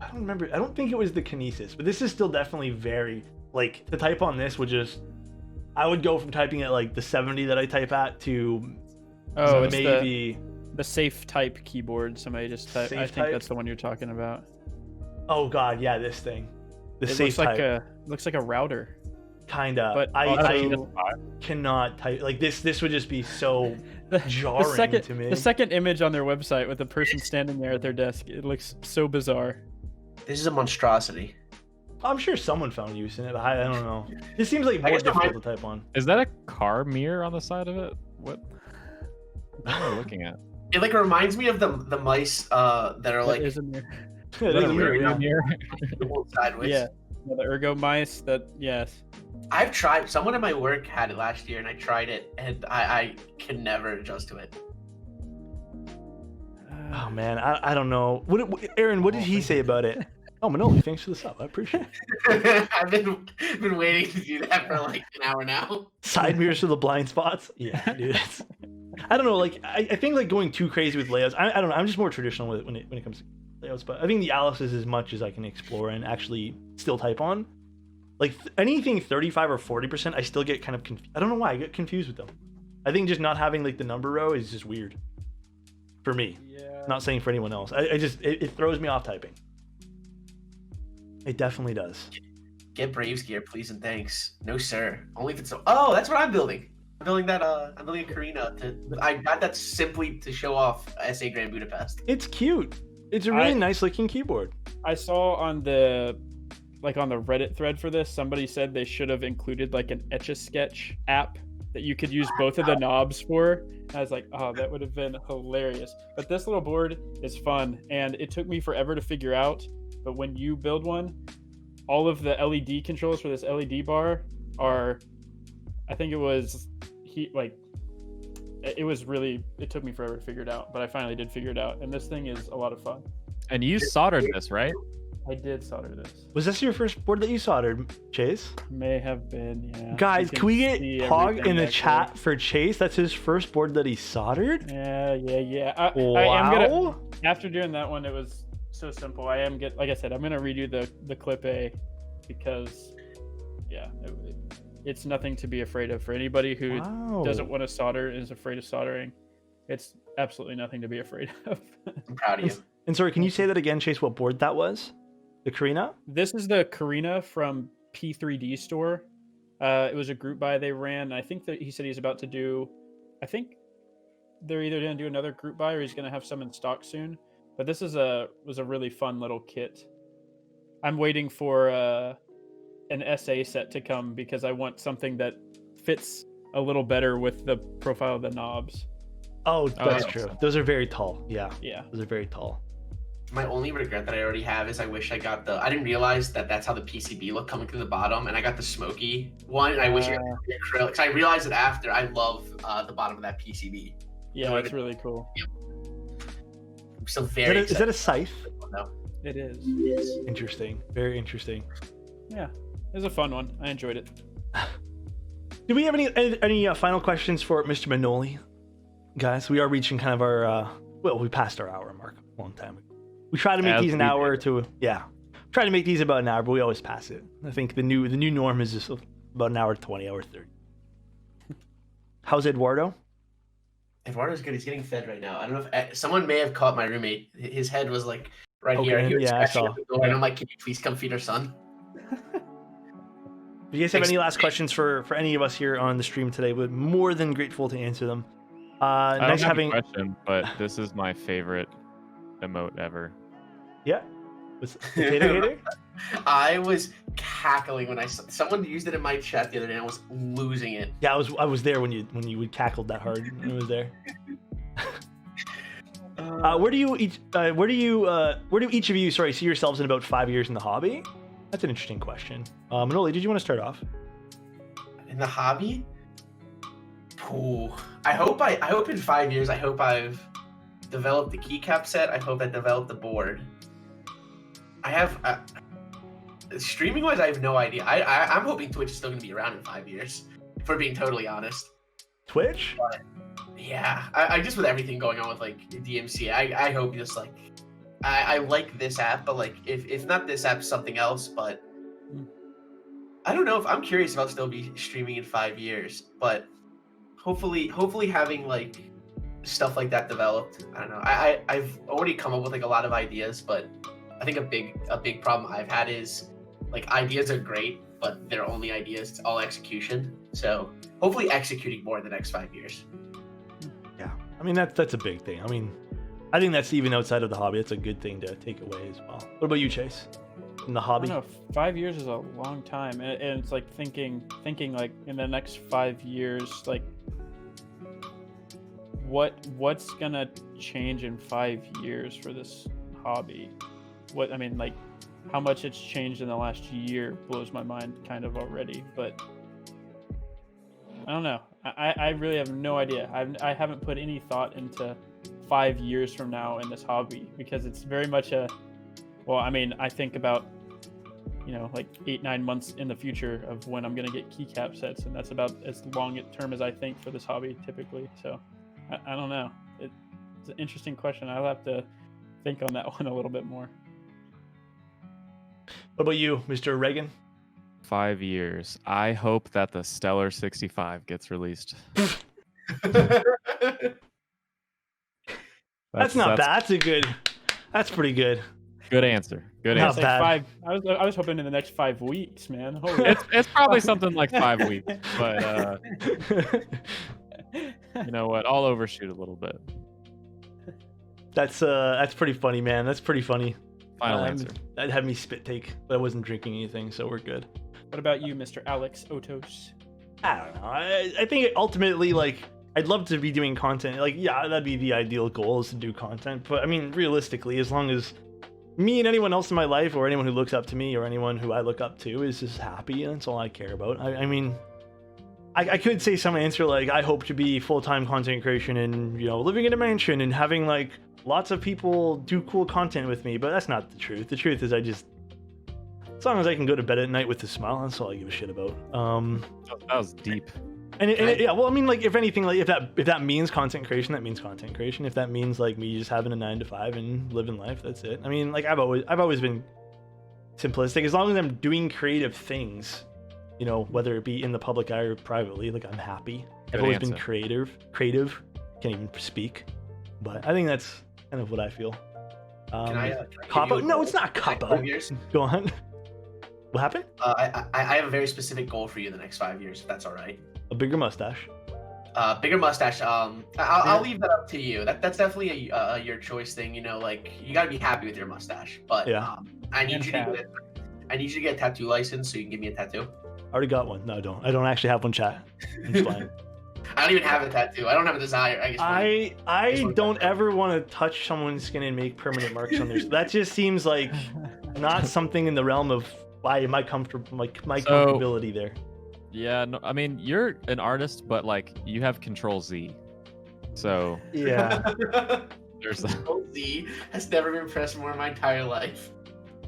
I don't remember. I don't think it was the Kinesis, but this is still definitely very like to type on this would just. I would go from typing at like the 70 that I type at to maybe the safe type keyboard. Somebody just typed. I think that's the one you're talking about. Oh god, yeah, this thing. The safe type. Looks like a router. Kinda, but I cannot type like this. This would just be so jarring to me. The second image on their website with the person standing there at their desk, it looks so bizarre. This is a monstrosity. I'm sure someone found use in it, but I don't know. This seems like more difficult to type on. Is that a car mirror on the side of it? What am I looking at? It like reminds me of the mice that are like. Is a mirror. Sideways. Yeah, the ergo mice. Yes. I've tried. Someone in my work had it last year, and I tried it, and I can never adjust to it. Oh man, I don't know. Aaron, what did he say about it? Oh, Manoli, thanks for the sub. I appreciate it. I've been waiting to do that for like an hour now. Side mirrors for the blind spots. Yeah, dude. I don't know. Like I think like going too crazy with layouts. I don't know. I'm just more traditional with it when it comes to layouts. But I think the Alice is as much as I can explore and actually still type on. Like anything 35 or 40%, I still get kind of confused. I don't know why I get confused with them. I think just not having like the number row is just weird for me. Yeah. Not saying for anyone else. I just it throws me off typing. It definitely does. Get Braves gear, please and thanks. No sir. Only if it's oh, that's what I'm building. I'm building that. I'm building a Carina. I got that simply to show off SA Grand Budapest. It's cute. It's a really nice looking keyboard. I saw on the Reddit thread for this, somebody said they should have included like an Etch-a-Sketch app that you could use both of the knobs for. I was like, oh, that would have been hilarious. But this little board is fun, and it took me forever to figure out. But when you build one, all of the LED controls for this LED bar are, I think it was it took me forever to figure it out, but I finally did figure it out, and this thing is a lot of fun. And you soldered this, right? I did solder this. Was this your first board that you soldered, Chase? May have been, yeah. Guys, can we get Hog in the chat for Chase? That's his first board that he soldered? Yeah. Wow. I am gonna, after doing that one, it was so simple. Like I said, I'm gonna redo the clip A because, yeah, it's nothing to be afraid of for anybody who doesn't want to solder and is afraid of soldering. It's absolutely nothing to be afraid of. I'm proud of you. And sorry, can you say that again, Chase? What board that was? The Carina? This is the Carina from P3D Store. It was a group buy they ran. I think that he said he's about to do. I think they're either going to do another group buy or he's going to have some in stock soon. But this was a really fun little kit. I'm waiting for an SA set to come because I want something that fits a little better with the profile of the knobs. Oh, that's true. Those are very tall. Yeah. Yeah. Those are very tall. my only regret that I already have is I wish I got I didn't realize that that's how the PCB looked coming through the bottom, and I got the smoky one, and I wish I got the acrylic, because I realized it after. I love the bottom of that PCB. Yeah, it's really cool. I'm still very Is that a scythe? No. It is. Interesting. Very interesting. Yeah, it was a fun one. I enjoyed it. Do we have any final questions for Mr. Manoli? Guys, we are reaching kind of our, we passed our hour mark a long time ago. We try to make these an hour try to make these about an hour, but we always pass it. I think the new norm is just about an hour 20, hour 30. How's Eduardo? Eduardo's good. He's getting fed right now. I don't know if someone may have caught my roommate. His head was like right here. He was I saw. At the door, and I'm like, can you please come feed our son? If you guys have any last questions for any of us here on the stream today, we're more than grateful to answer them. I Nice don't have having a question, but this is my favorite emote ever. Yeah. Was potato hater? I was cackling when someone used it in my chat the other day, and I was losing it. Yeah, I was there when you cackled that hard. I was there. Where do each of you see yourselves in about 5 years in the hobby? That's an interesting question. Manoli, did you want to start off? In the hobby? Ooh. I hope in 5 years, I hope I've developed the keycap set. I hope I developed the board. I have streaming wise, I have no idea. I'm hoping Twitch is still gonna be around in 5 years, if we're being totally honest. Twitch? But, yeah, I just with everything going on with like DMC, I hope just like I like this app, but like if not this app, something else. But I don't know, if I'm curious if I'll still be streaming in 5 years, but hopefully having like stuff like that developed. I don't know. I've already come up with like a lot of ideas, but I think a big problem I've had is like ideas are great, but they're only ideas. It's all execution. So hopefully executing more in the next 5 years. Yeah, I mean that's a big thing. I mean, I think that's even outside of the hobby. It's a good thing to take away as well. What about you, Chase? In the hobby? I don't know, 5 years is a long time, and it's like thinking like in the next 5 years, like what's gonna change in 5 years for this hobby? Like how much it's changed in the last year blows my mind kind of already, but I don't know. I really have no idea. I haven't put any thought into 5 years from now in this hobby, because it's very much I think about, like 8-9 months in the future of when I'm going to get keycap sets, and that's about as long term as I think for this hobby typically. So I don't know. It's an interesting question. I'll have to think on that one a little bit more. What about you, Mr. Reagan? 5 years. I hope that the Stellar 65 gets released. That's not bad. That's pretty good. Good answer. Good Not answer. bad. I was hoping in the next 5 weeks, man. Holy It's probably something like 5 weeks, but you know what? I'll overshoot a little bit. That's pretty funny, man. That's pretty funny. Final answer. That had me spit take, but I wasn't drinking anything, so we're good. What about you, Mr. Alex Otos? I don't know. I think ultimately, like, I'd love to be doing content. Like, yeah, that'd be the ideal goal, is to do content. But I mean, realistically, as long as me and anyone else in my life, or anyone who looks up to me, or anyone who I look up to, is just happy, that's all I care about. I mean, I could say some answer like, I hope to be full-time content creation and, living in a mansion and having like lots of people do cool content with me, but that's not the truth. The truth is as long as I can go to bed at night with a smile, that's all I give a shit about. That was deep. Yeah, well, I mean, like, if anything, like, if that means content creation, that means content creation. If that means like me just having a 9-to-5 and living life, that's it. I mean, like, I've always been simplistic. As long as I'm doing creative things, whether it be in the public eye or privately, like, I'm happy. I've always been creative. Can't even speak, but I think that's kind of what I feel. Can I cop out? No, it's not cop out. Go on. What happened? I have a very specific goal for you in the next 5 years, if that's all right. A bigger mustache. Bigger mustache. I'll leave that up to you. That's definitely a your choice thing. Like, you gotta be happy with your mustache. But yeah. I need you to get a tattoo license so you can give me a tattoo. I already got one. No, I don't. I don't actually have one, chat. It's fine. I don't even have a tattoo. I don't have a desire. I guess. I don't ever want to touch someone's skin and make permanent marks on theirs. That just seems like not something in the realm of my comfortability there. Yeah, no, I mean, you're an artist, but like you have Control Z. So yeah, there's Control Z has never been pressed more in my entire life.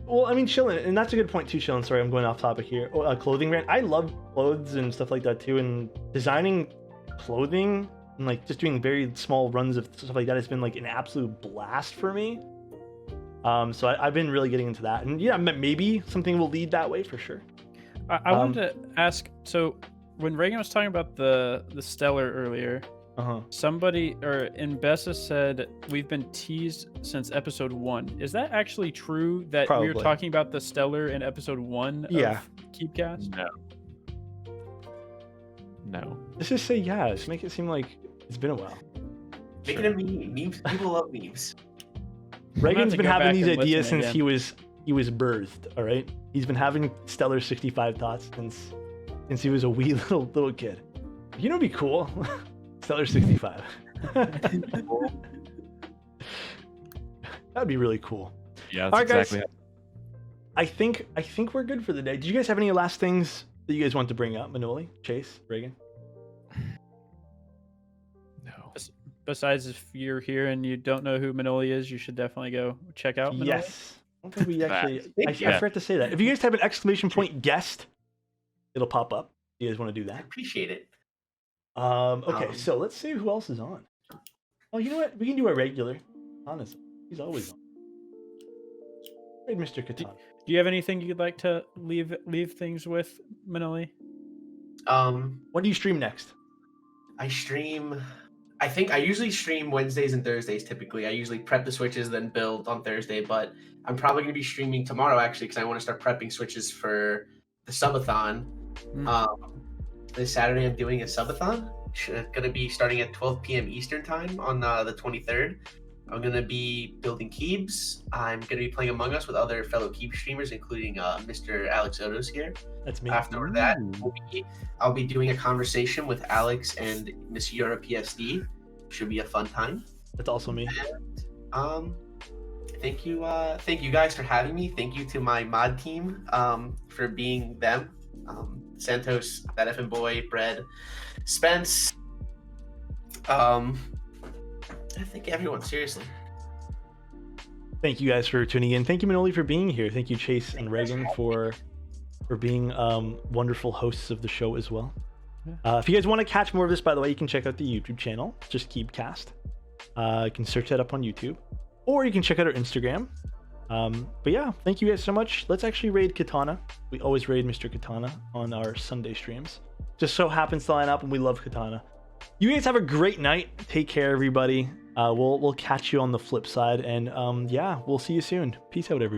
Well, I mean, Shillen, and that's a good point too, Shillen. Sorry, I'm going off topic here. Clothing brand. I love clothes and stuff like that too, and designing clothing and like just doing very small runs of stuff like that has been like an absolute blast for me. So I've been really getting into that, and yeah, maybe something will lead that way for sure. I wanted to ask. So when Reagan was talking about the Stellar earlier, somebody in Bessa said we've been teased since episode 1. Is that actually true that we were talking about the Stellar in episode 1 of Keebcast? No. Let's just say yeah. Just make it seem like it's been a while. Make it a meme. Memes. People love memes. Reagan's been having these ideas since he was birthed. All right, he's been having Stellar 65 thoughts since he was a wee little kid. You know, it'd be cool. Stellar 65. That'd be really cool. Yeah, that's all right, exactly. Guys, I think we're good for the day. Did you guys have any last things that you guys want to bring up? Manoli, Chase, Reagan? No. Besides, if you're here and you don't know who Manoli is, you should definitely go check out Manoli. Yes. I don't think we actually. I forgot to say that. If you guys have an exclamation point guest, it'll pop up. You guys want to do I that? appreciate it. Okay, so let's see who else is on. Oh, you know what? We can do a regular. Honestly, he's always on. Right, Mr. Katana. Do you have anything you'd like to leave things with, Manoli? When do you stream next? I think I usually stream Wednesdays and Thursdays typically. I usually prep the switches, then build on Thursday, but I'm probably going to be streaming tomorrow actually because I want to start prepping switches for the subathon. This Saturday I'm doing a subathon. It's going to be starting at 12 p.m. Eastern time on the 23rd. I'm going to be building Keebs. I'm going to be playing Among Us with other fellow Keeb streamers, including Mr. Alex Odos here. That's me. After that, I'll be doing a conversation with Alex and Miss Europe PSD. Should be a fun time. That's also me. And, thank you guys for having me. Thank you to my mod team for being them. Santos, that effing boy, Bread, Spence. I think everyone, seriously. Thank you guys for tuning in. Thank you, Manoli, for being here. Thank you, Chase and Reagan, for being wonderful hosts of the show as well. If you guys want to catch more of this, by the way, you can check out the YouTube channel. It's just Keebcast. You can search that up on YouTube, or you can check out our Instagram. But yeah, thank you guys so much. Let's actually raid Katana. We always raid Mr. Katana on our Sunday streams. Just so happens to line up, and we love Katana. You guys have a great night. Take care, everybody. We'll catch you on the flip side, and yeah, we'll see you soon. Peace out, everybody.